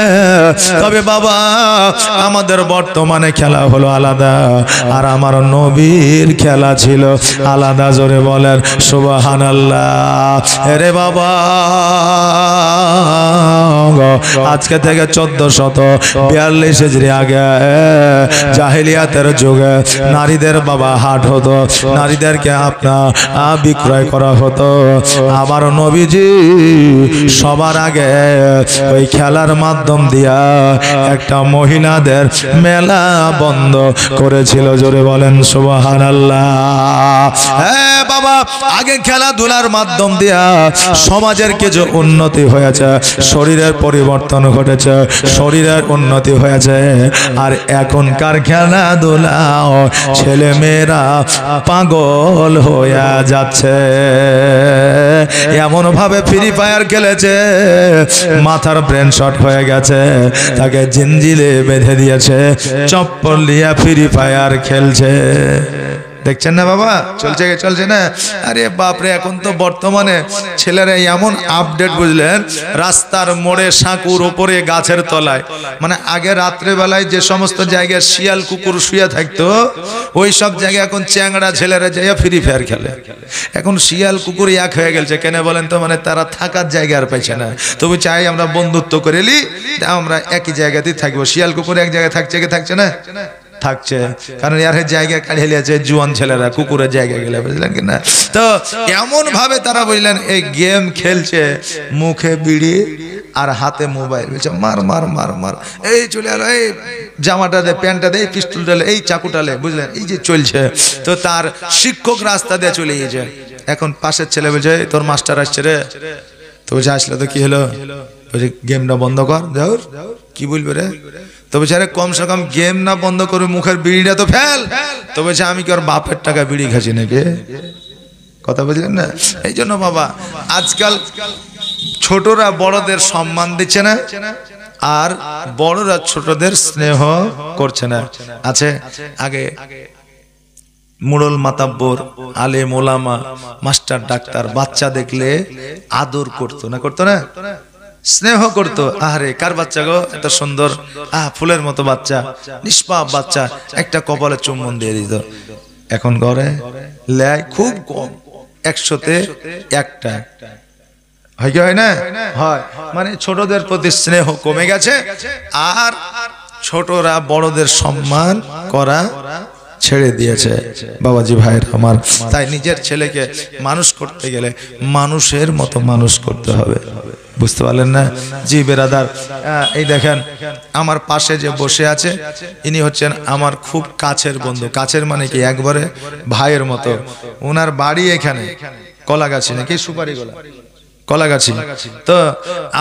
তবে বাবা আমাদের বর্তমানে খেলা হলো আলাদা, আর আমার নবীর খেলা ছিল আলাদা। জোরে বলেন সুবহানাল্লাহ। আরে বাবা আজকে থেকে 1442 হিজরি আগে জাহেলিয়াতের যুগে নারীদের বাবা হাট হতো, নারীদেরকে আপনার বিক্রয় করা হতো। আমার নবীজি সবার আগে ওই খেলার মাধ্যম দিয়া একটা মহিলাদের মেলা বন্ধ করেছিল। জোরে বলেন সুবহানাল্লাহ। হ্যাঁ বাবা, আগে খেলাধুলার মাধ্যম দিয়া সমাজের কিছু উন্নতি হয়েছে, শরীরের পরিবর্তন ঘটেছে, শরীরের উন্নতি হয়েছে। আর এখনকার খেলাধুলা ছেলে মেয়েরা পাগল হয়ে যাচ্ছে, এমন ভাবে ফ্রি ফায়ার খেলেছে মাথার ব্রেন শট হয়ে গেছে, তাকে জিঞ্জিরে বেঁধে দিয়েছে, চপ্পল নিয়ে ফ্রি ফায়ার খেলছে। দেখছেন না বাবা, চলছে না? আরে বাপরে, এখন তো বর্তমানে ছেলেরা এমন আপডেট, বুঝলেন, রাস্তার মোড়ে, সাঁকুর ওপরে, গাছের তলায়, মানে আগে রাত্রে বেলায় যে সমস্ত জায়গায় শিয়াল কুকুর শুয়ে থাকতো ওই সব জায়গায় এখন চ্যাংড়া ছেলেরা যাইয়া ফ্রি ফায়ার খেলে। এখন শিয়াল কুকুর এক হয়ে গেছে, কেন বলেন তো? মানে তারা থাকার জায়গা আর পাইছে না। তবু চাই আমরা বন্ধুত্ব করে নি, আমরা একই জায়গাতেই থাকবো। শিয়াল কুকুর এক জায়গায় থাকছে কি থাকছে না? থাকছে, কারণ এর জায়গা কাঢ়ে লিয়েছে জুয়ান ছেলেরা কুকুরের জায়গা গেলে, বুঝলেন কিনা? তো এমন ভাবে তারা, বুঝলেন, এই গেম খেলছে, মুখে বিড়ি আর হাতে মোবাইল, বলছে মার মার মার মার, এই চলে এলো, এই জামাটা দে, প্যান্টটা দে, পিস্টলটা লে, এই চাকুটা লে, বুঝলেন, এই যে চলছে। তো তার শিক্ষক রাস্তা দিয়ে চলে গিয়েছে, এখন পাশের ছেলে বলছে তোর মাস্টার আসছে রে, তো বলছে আসলে তো কি হলো? বলছে গেমটা বন্ধ কর। যাও, কি বলবে রে? তো বলছে আরে কমসে কম গেম না বন্ধ করে মুখের বিড়িটা তো ফেল। তো বলছে আমি কি ওর বাপের টাকা বিড়ি খাচ্ছি নাকি? কথা বুঝলেন না? এই জন্য বাবা আজকাল ছোটরা বড়দের সম্মান দিচ্ছে না, আর বড়রা ছোটদের স্নেহ করছে না। আছে আগে মুরল মাতাব্বর, আলেম ওলামা, মাস্টার ডাক্তার বাচ্চা দেখলে আদর করতো না, করতো না? স্নেহ করতো। আরে কার বাচ্চা গো, এত সুন্দর, ফুলের মতো বাচ্চা, নিষ্পাপ বাচ্চা, একটা কপালে চুম্বন দিয়ে দিত। এখন ঘরে লেয় খুব কম, 100-তে 1টা হয় কি হয় না? হয়। মানে ছোটদের প্রতি স্নেহ কমে গেছে, আর ছোটরা বড়দের সম্মান করা ছেড়ে দিয়েছে। বাবাজি ভাইয়ের আমার, তাই নিজের ছেলেকে মানুষ করতে গেলে মানুষের মতো মানুষ করতে হবে। বুঝতে পারলেন না? জি বেরাদার, এই দেখেন আমার পাশে যে বসে আছে ইনি হচ্ছেন আমার খুব কাছের বন্ধু। কাছের মানে কি, একবারে ভাইয়ের মতো। ওনার বাড়ি এখানে কলাগাছি, নাকি সুপারিগোলা, কলাগাছি। তো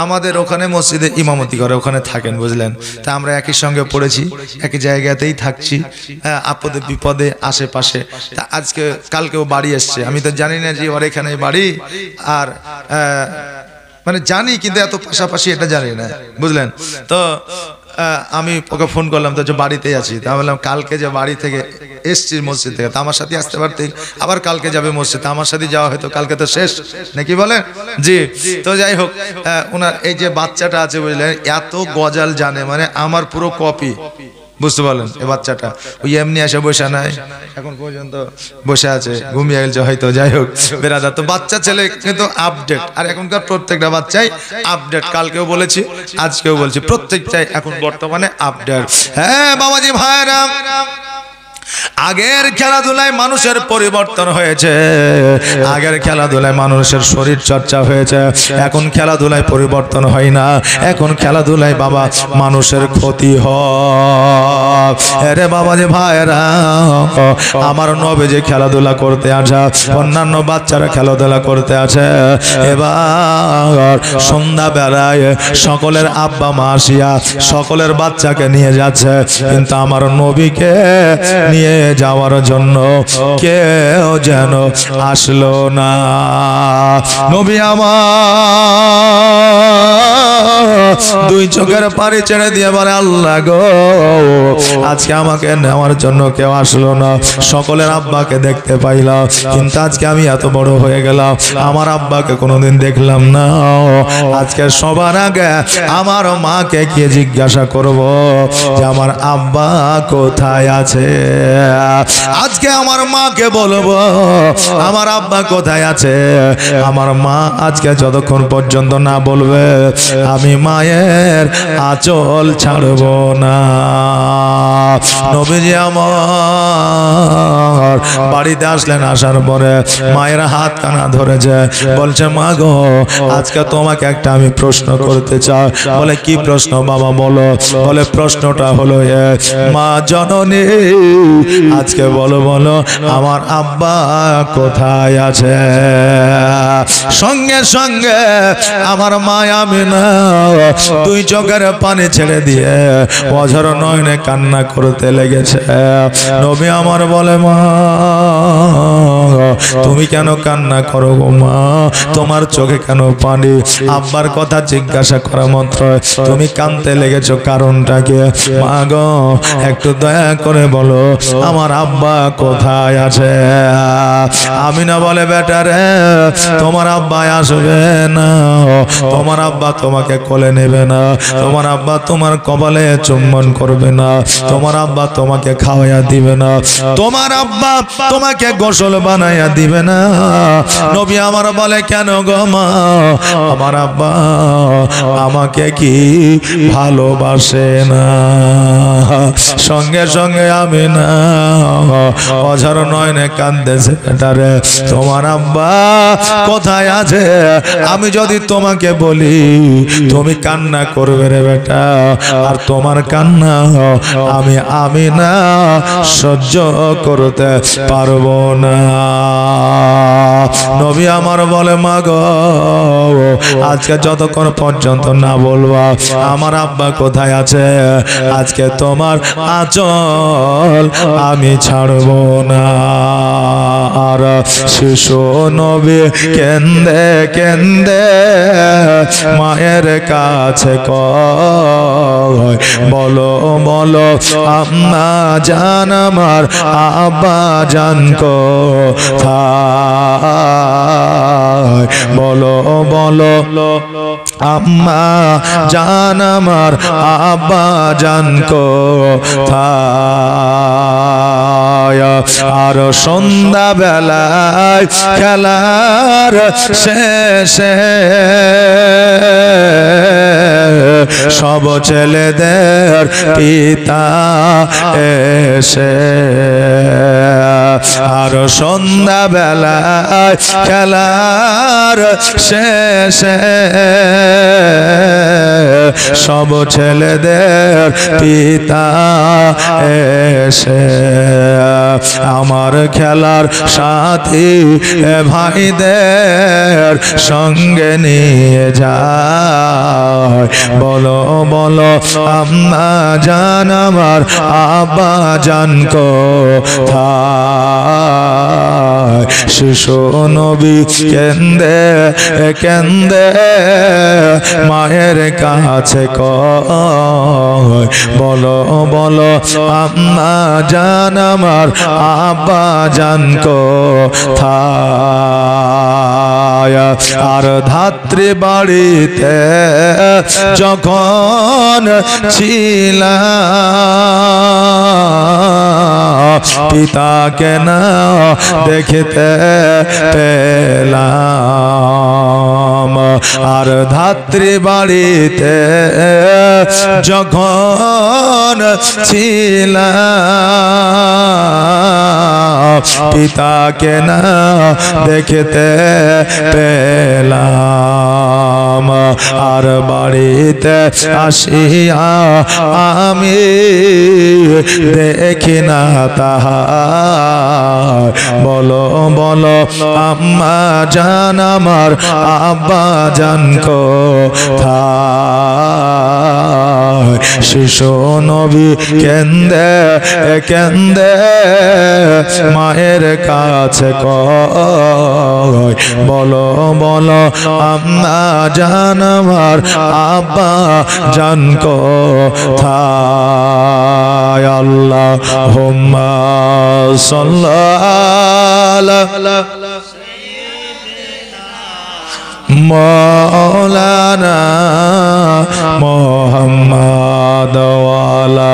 আমাদের ওখানে মসজিদে ইমামতি করে, ওখানে থাকেন, বুঝলেন। তা আমরা একই সঙ্গে পড়েছি, একই জায়গাতেই থাকছি, আপদে বিপদে আশেপাশে। তা আজকে কালকেও বাড়ি এসছে, আমি তো জানি না যে ওর এখানে বাড়ি, আর মানে জানি কিন্তু এত পাশাপাশি এটা জানি না, বুঝলেন। তো আমি ওকে ফোন করলাম, তো যে বাড়িতেই আছি। তা বললাম কালকে যে বাড়ি থেকে এসছি মসজিদ থেকে, তা আমার সাথে আসতে পারতে, আবার কালকে যাবে মসজিদ, আমার সাথে যাওয়া হয়তো, কালকে তো শেষ নাকি বলেন? জি। তো যাই হোক, ওনার এই যে বাচ্চাটা আছে, বুঝলেন, এত গজাল জানে, মানে আমার পুরো কপি, বুঝতে পারলেন। এই বাচ্চাটা ওই এমনি এসে বসে নাই, এখন পর্যন্ত বসে আছে, ঘুমিয়ে গেছে হয়তো। যাই হোক বেরাদা, তো বাচ্চা ছেলে কিন্তু আপডেট, আর এখনকার প্রত্যেকটা বাচ্চাই আপডেট। কালকেও বলেছি, আজকেও বলছি, প্রত্যেকটাই এখন বর্তমানে আপডেট। হ্যাঁ বাবাজি ভাইরা, আগের খেলাধুলায় মানুষের পরিবর্তন হয়েছে, আগের খেলাধুলায় মানুষের শরীর চর্চা হয়েছে, এখন খেলাধুলায় পরিবর্তন হয় না, এখন খেলাধুলায় বাবা মানুষের ক্ষতি হয়। আরে বাবা যে ভাইরা, আমার নবী যে খেলাধুলা করতে আসে, অন্যান্য বাচ্চারা খেলাধুলা করতে আসে, এবার সন্ধ্যা বেলায় সকলের আব্বা মা আসিয়া সকলের বাচ্চাকে নিয়ে যাচ্ছে, কিন্তু আমার নবীকে নিয়ে নিয়ে যাওয়ার জন্য কেউ যেন আসলো না। নবী আমার দুই চোখের পানি ছেড়ে দিয়ে বলে, আল্লাহ গো, আজকে আমাকে নেওয়ার জন্য কেউ আসলো না। সকলের আব্বাকে দেখতে পাইলাম, কিন্তু আজকে আমি এত বড় হয়ে গেলাম, আমার আব্বাকে কোনোদিন দেখলাম না। আজকে সবার আগে আমার মাকে গিয়ে জিজ্ঞাসা করব যে আমার আব্বা কোথায় আছে। আজকে আমার মাকে বলবো আমার আব্বা কোথায় আছে। আমার মা আজকে যতক্ষণ পর্যন্ত না বলবে আমি মায়ের আঁচল ছাড়ব না। নবীজি আমার বাড়িতে আসলেন, আসার পরে মায়ের হাত কানা ধরেছে, বলছে মা গো, আজকে তোমাকে একটা আমি প্রশ্ন করতে চাই। বলে কি প্রশ্ন বাবা বলো। বলে প্রশ্নটা হলো মা জননী, আজকে বলো বলো আমার আব্বা কোথায় আছে। সঙ্গে সঙ্গে আমার মা আমিনা দুই চোখের পানি ছেড়ে দিয়ে অঝর নয়নে কান্না করতে লেগেছে। নবী আমার বলে, মা তুমি কেন কান্না করো গো মা, তোমার চোখে কেন পানি? আব্বার কথা জিজ্ঞাসা করা মাত্র তুমি কাঁদতে লেগেছো, কারণটা কি? মা গো একটু দয়া করে বলো আমার আব্বা কোথায় আছে। আমিনা বলে, বেটা রে, তোমার আব্বা আসবে না, তোমার আব্বা তোমাকে কোলে নেবে না, তোমার আব্বা তোমার কপালে চুম্বন করবে না, তোমার আব্বা তোমাকে খাওয়াইয়া দিবে না, তোমার আব্বা তোমাকে গোসল বানাইয়া দিবে না। নবী আমার বলে, কেন গো মা, আমার আব্বা আমাকে কি ভালোবাসে না? সঙ্গে সঙ্গে আমি না অঝর নয়নে কাঁদতেছে, বেটারে তোমার আব্বা কোথায় আছে আমি যদি তোমাকে বলি তুমি কান্না করবে রে বেটা, আর তোমার কান্না আমি না সহ্য করতে পারবো না। নবী আমার বলে, মা গো আজকে যতক্ষণ পর্যন্ত না বলবা আমার আব্বা কোথায় আছে, আজকে তোমার আঁচল আমি ছাড়বো না। আর শিশু নবী কেন্দে কেন্দে মায়ের কাছে কয়, বলো বলো আম্মা জান আমার আব্বা জান কোথায়, বলো বলো আম্মা জান আমার আব্বা জান কোথায়। আর সন্ধ্যা বেলায় খেলার শেষে সব ছেলেদের পিতা এসে, আর সন্ধ্যা বেলায় খেলার শেষে সব ছেলেদের পিতা এসে আমার খেলার সাথী ভাইদের সঙ্গে নিয়ে যায়, বলো বলো আম্মা জান আমার আব্বা জান কোথায়। শিশু নবী কেন্দে কেন্দে মায়ের কাছে কয়, বলো বলো আম্মা জান আমার আব্বা জান কোথায়। আর ধাত্রী বাড়িতে যখন ছিলাম পিতাকে না দেখিতে পেলাম, আর ধাত্রী বাড়িতে যখন ছিলাম পিতাকে না দেখিতে পেলাম, আর বাড়িতে আসিয়া আমি দেখি না তাহার, বলো বলো আম্মা জান আমার আব্বা জান কোথায়। শিশু নবী কেন্দে কেন্দে মায়ের কাছে কয় বলো বলো আম্মা জান আমার আব্বা জান কোথায় আল্লাহুম্মা সাল্লাল্লাহু মৌলানা মুহাম্মদ ওয়ালা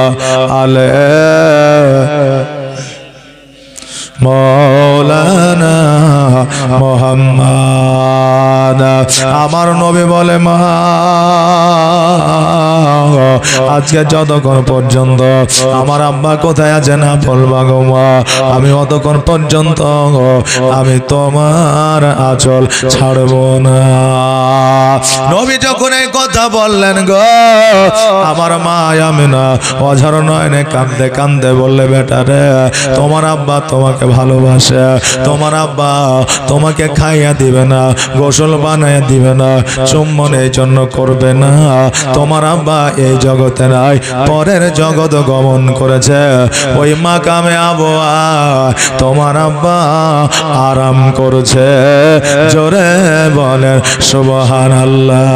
আলাইহি মৌলানা মুহাম্মদ। আমার নবী বলে মা আজকে যতক্ষণ পর্যন্ত আমার আব্বা কোথায় আছে না বলবা গো মা, আমি অতক্ষণ পর্যন্ত আমি তোমার আঁচল ছাড়বো না। নবী যখন এই কথা বললেন গো, আমার মা আমিনা অঝর নয়নে কাঁদতে কাঁদতে বললে বেটা রে, তোমার আব্বা তোমাকে ভালোবাসে, তোমার আব্বা তোমাকে খাইয়া দিবে না, গোসল বানাইয়া দিবে না, চুম্বন এই জন্য করবে না। তোমার আব্বা এই জগতে নাই, পরের জগৎ গমন করেছে, ওই মাকামে আবওয়া তোমার আব্বা আরাম করছে। জোরে বলেন সুবহানাল্লাহ।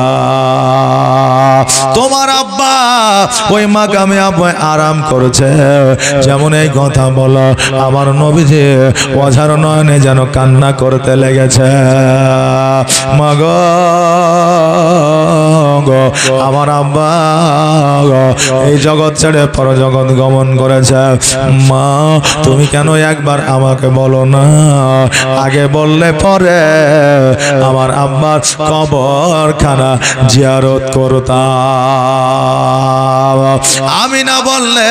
তোমার আব্বা ওই মাকামে আব্বা আরাম করছে। যেমন এই কথা বলো, আমার নবীজি অঝার নয়নে যেন কান্না করতে লেগেছে। মাগো আমার আব্বা এই জগৎ ছেড়ে পরজগৎ গমন করেছে, মা তুমি কেন একবার আমাকে বলো না, আগে বললে পরে আমার আব্বার কবরখানা জিয়ারত করতাম। আমি না বললে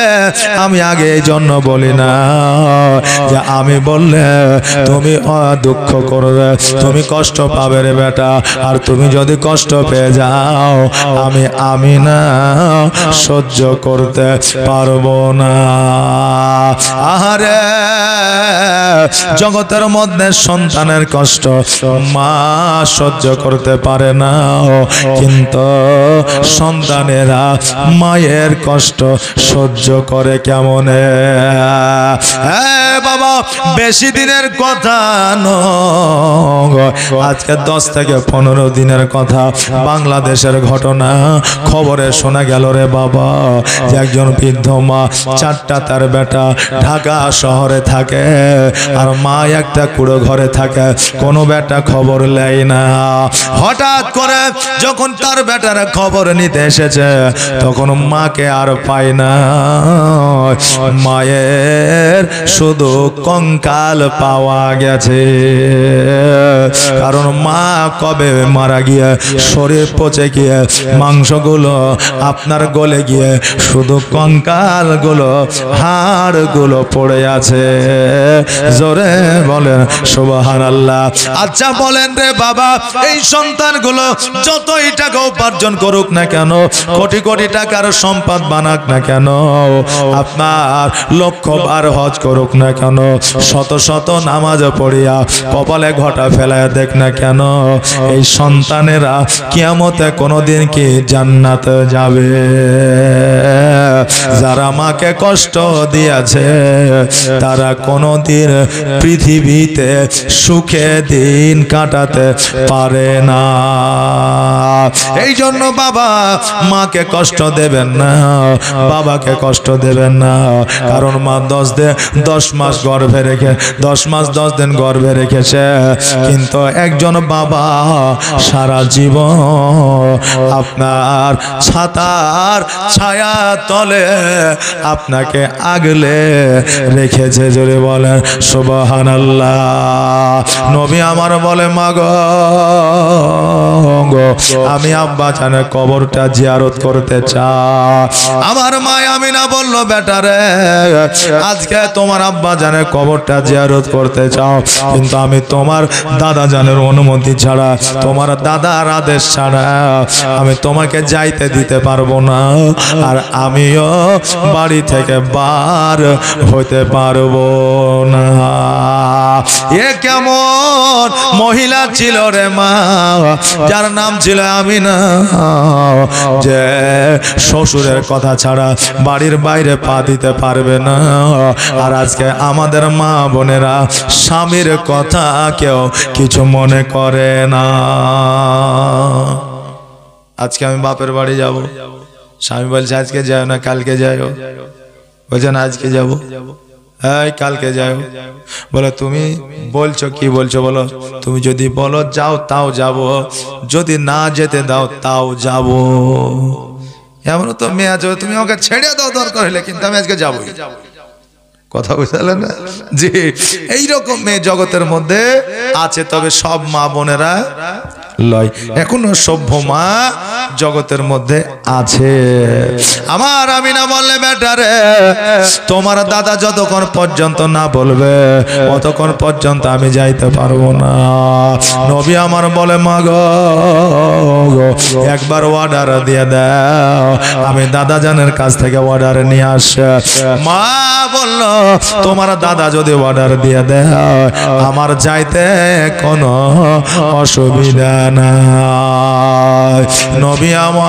আমি আগে এই জন্য বলি না যে আমি বললে তুমি দুঃখ করবে, তুমি কষ্ট পাবে রে বেটা, আর তুমি যদি কষ্ট পেয়ে যাও আমি না সহ্য করতে পারবো না। আহারে জগতের মধ্যে সন্তানের কষ্ট মা সহ্য করতে পারে না, কিন্তু সন্তানেরা মায়ের কষ্ট সহ্য করে কেমনে? বাবা বেশি দিনের কথা নয়, আজকে 10 থেকে 15 দিনের কথা, বাংলাদেশের ঘটনা। খবরে শোনা গেল রে বাবা যে একজন বৃদ্ধ মা, 4টা তার বেটা ঢাকা শহরে থাকে, আর মা একটা কুড়ো ঘরে থাকে, কোনো বেটা খবর নেয় না। হঠাৎ করে যখন তার বেটারা খবর নিতে এসেছে, তখন মাকে আর পায় না, মায়ের শুধু কঙ্কাল পাওয়া গেছে। কারণ মা কবে মারা গিয়ে শরীর পচে গিয়ে মাংসগুলো আপনার গলে গিয়ে শুধু কঙ্কাল গুলো হাড় গুলো পড়ে আছে। জোরে বলেন সুবহানাল্লাহ। আচ্ছা বলেন রে বাবা, এই সন্তানগুলো যতই টাকা উপার্জন করুক না কেন, কোটি কোটি টাকার সম্পদ বানাক না কেন, আপনার লক্ষবার হজ করুক না কেন, শত শত নামাজ পড়িয়া কপালে ঘটা ফেলায় দেখ না কেন, এই সন্তানেরা কিয়ামতে কোনোদিন কি জান্নাতে যাবে? যারা মাকে কষ্ট দিয়েছে তারা কোনোদিন পৃথিবীতে সুখে দিন কাটাতে পারে না। এই জন্য বাবা মাকে কষ্ট দেবেন না, বাবাকে কষ্ট দেবেন না। কারণ মা 10 মাস গর্ভে রেখে 10 মাস 10 দিন গর্ভে রেখেছে, কিন্তু একজন বাবা সারা জীবন আপনার ছাতার ছায়া তলে আপনাকে আগলে রেখেছে। জোরে বলেন সুবহানাল্লাহ। নবী আমার বলে মাগো আমি আব্বা জানের কবরটা জিয়ারত করতে চাই। আমার মা আমিনা বলল বেটা রে, আজকে তোমার আব্বা জানের কবরটা জিয়ারত করতে চাও, কিন্তু আমি তোমার দাদা জানের অনুমতি ছাড়া, তোমার দাদার আদেশ ছাড়া আমি তোমাকে যাইতে দিতে পারবো না, আর আমিও বাড়ি থেকে বার হতে পারবো না। এ কেমন মহিলা ছিল রে মা, যার নাম ছিল আমিনা, যে শ্বশুরের কথা ছাড়া বাড়ির বাইরে পা দিতে পারবে না। আর আজকে আমাদের মা বোনেরা স্বামীর কথা কেউ কিছু মনে করে না। আজকে আমি বাপের বাড়ি যাব, স্বামী বলছে আজকে যাও না কালকে যাও, বলছে না আজকে যাব, এই কালকে যাও। বলে তুমি বলছো কি বলছো বলো, তুমি যদি বলো যাও তাও যাব, যদি না যেতে দাও তাও যাব। এমন তো মেয়ে আছে তুমি আমাকে ছেড়ে দাও দরকার হলে, কিন্তু আমি আজকে যাবই। কথা বুঝলেন না? জি, এইরকম মেয়ে জগতের মধ্যে আছে, তবে সব মা বোনেরা লয়, এখনো সভ্য মা জগতের মধ্যে আছে। আমার আমিনা বললে বেটারে তোমার দাদা যতক্ষণ পর্যন্ত না বলবে ততক্ষণ পর্যন্ত আমি যাইতে পারবো না। নবী আমার বলে মা গো একবার অর্ডার দিয়ে দাও, আমি দাদা জানের কাছ থেকে অর্ডার নিয়ে আসে। মা বলল তোমার দাদা যদি অর্ডার দিয়ে দেয় আমার যাইতে কোনো অসুবিধা নাই। নবী আমার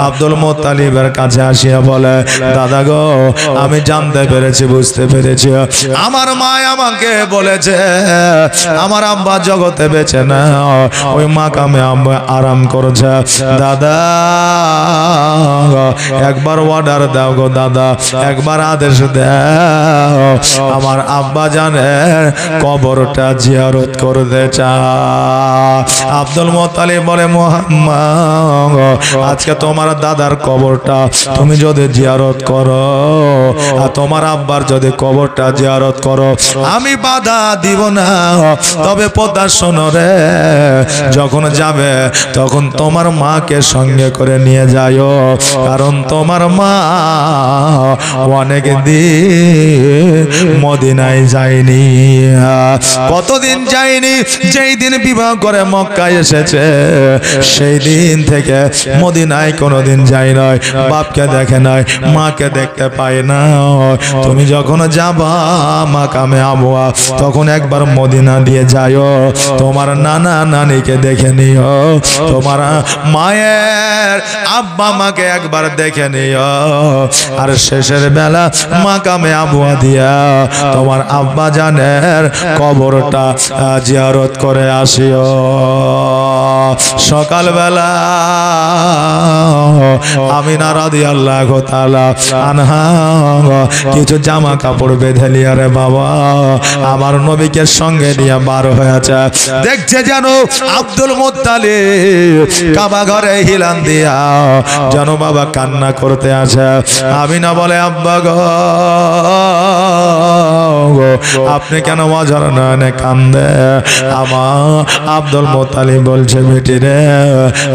আব্দুল মুত্তালিবের কাছে আসিয়া বলে দাদা গো আমি জানতে পেরেছি, বুঝতে পেরেছি, আমার মা আমাকে বলেছে আমার আব্বা জগতে বেঁচে না, ওই মাকামে আব্বা আরাম করছে। দাদা একবার অর্ডার দাও গো দাদা, একবার আদেশ দাও, আমার আব্বা জানের কবরটা জিয়ারত করতে চায়। আব্দুল মুত্তালিব বলে মুহাম্মদ আজকে তোমার দাদার কবরটা তুমি যদি জিয়ারত করো আর তোমার আব্বার যদি কবরটা জিয়ারত করো আমি বাধা দিব না, তবে পদা শোনো রে, যখন যাবে তখন তোমার মাকে সঙ্গে করে নিয়ে যাও, কারণ তোমার মা অনেক দিন মদিনায় যায়নি। কতদিন যায়নি? যেই দিন বিবাহ করে মক্কায় এসেছে সেই দিন থেকে মদিনায় কোনোদিন যাই নয়, বাপকে দেখে নয়, মাকে দেখতে পায় না। তুমি যখন যাবা মাকামে আবওয়া তখন একবার মদিনা দিয়ে যাও, তোমার নানা নানিকে দেখে নিও, তোমার মায়ের আব্বা মাকে একবার দেখে নিও, আর শেষের বেলা মাকামে আবওয়া দিয়া তোমার আব্বা জানের কবরটা জিয়ারত করে আসিও। সকালবেলা আমিনা রাদিয়াল্লাহু তাআলা আনহা কিছু জামা কাপড় বেঁধে লিয়া রে বাবা আমার নবীকে সঙ্গে নিয়ে বার হয়েছে। দেখছে যেন আব্দুল মুত্তালিব কাবা ঘরে হিলান দিয়া যেন বাবা কান্না করতে আছে। আমিনা বলে আব্বা গো আপনি কেন অঝর নয়নে কান্দে? আমার আব্দুল মুত্তালিব বলছে বেটি রে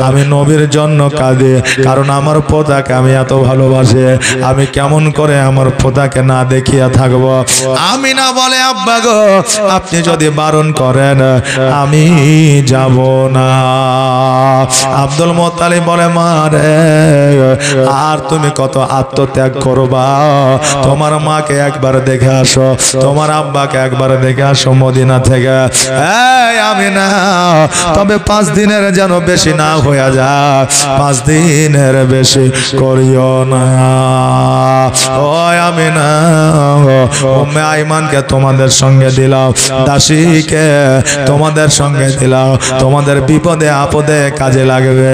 আমি নবীর জন্য কাঁদি, কারণ আমার পোতাকে আমি এত ভালোবাসি, আমি কেমন করে আমার পোতাকে না দেখিয়া থাকবো। আমিনা বলে আব্বা গো আপনি যদি বারণ করেন আমি যাব না। আব্দুল মুত্তালিব বলে মা রে আর তুমি কত আত্মত্যাগ করবা, তোমার মাকে একবার দেখে আসো, তোমার আব্বাকে একবার দেখে আসো মদিনা থেকে। আমিনা তবে 5 দিনের যেন বেশি না হয়ে যায়, 5 দিনের বেশি করিও না। ও আমিনা উম্মে আইমানকে তোমাদের সঙ্গে দিলাম, দাসীকে তোমাদের সঙ্গে দিলাম, তোমাদের বিপদে আপদে কাজে লাগবে।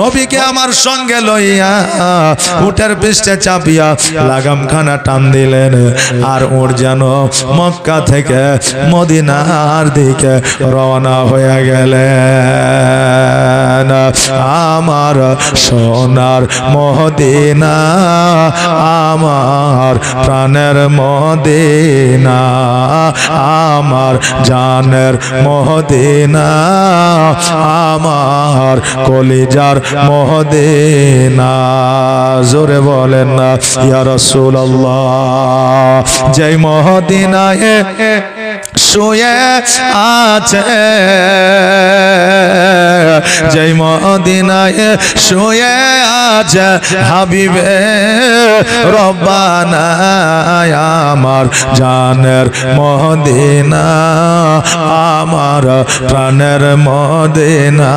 নবীকে আমার সঙ্গে লইয়া উটের পৃষ্ঠে চাপিয়া লাগামখানা টান দিলেন, আর ওর যেন মক্কা থেকে মদিনার দিকে রওনা হয়ে গেলেন। আমার সোনার মদিনা, আমার প্রাণের মদিনা, আমার জানের মদিনা, আমার কলিজার মদিনা। জোরে বলেন না ইয়া রাসূলুল্লাহ। যেই মদিনায় শুয়ে আছে, যেই মদিনায় শুয়ে আছে হাবিবে রব্বানা আমার জানের মদিনা, আমার প্রাণের মদিনা।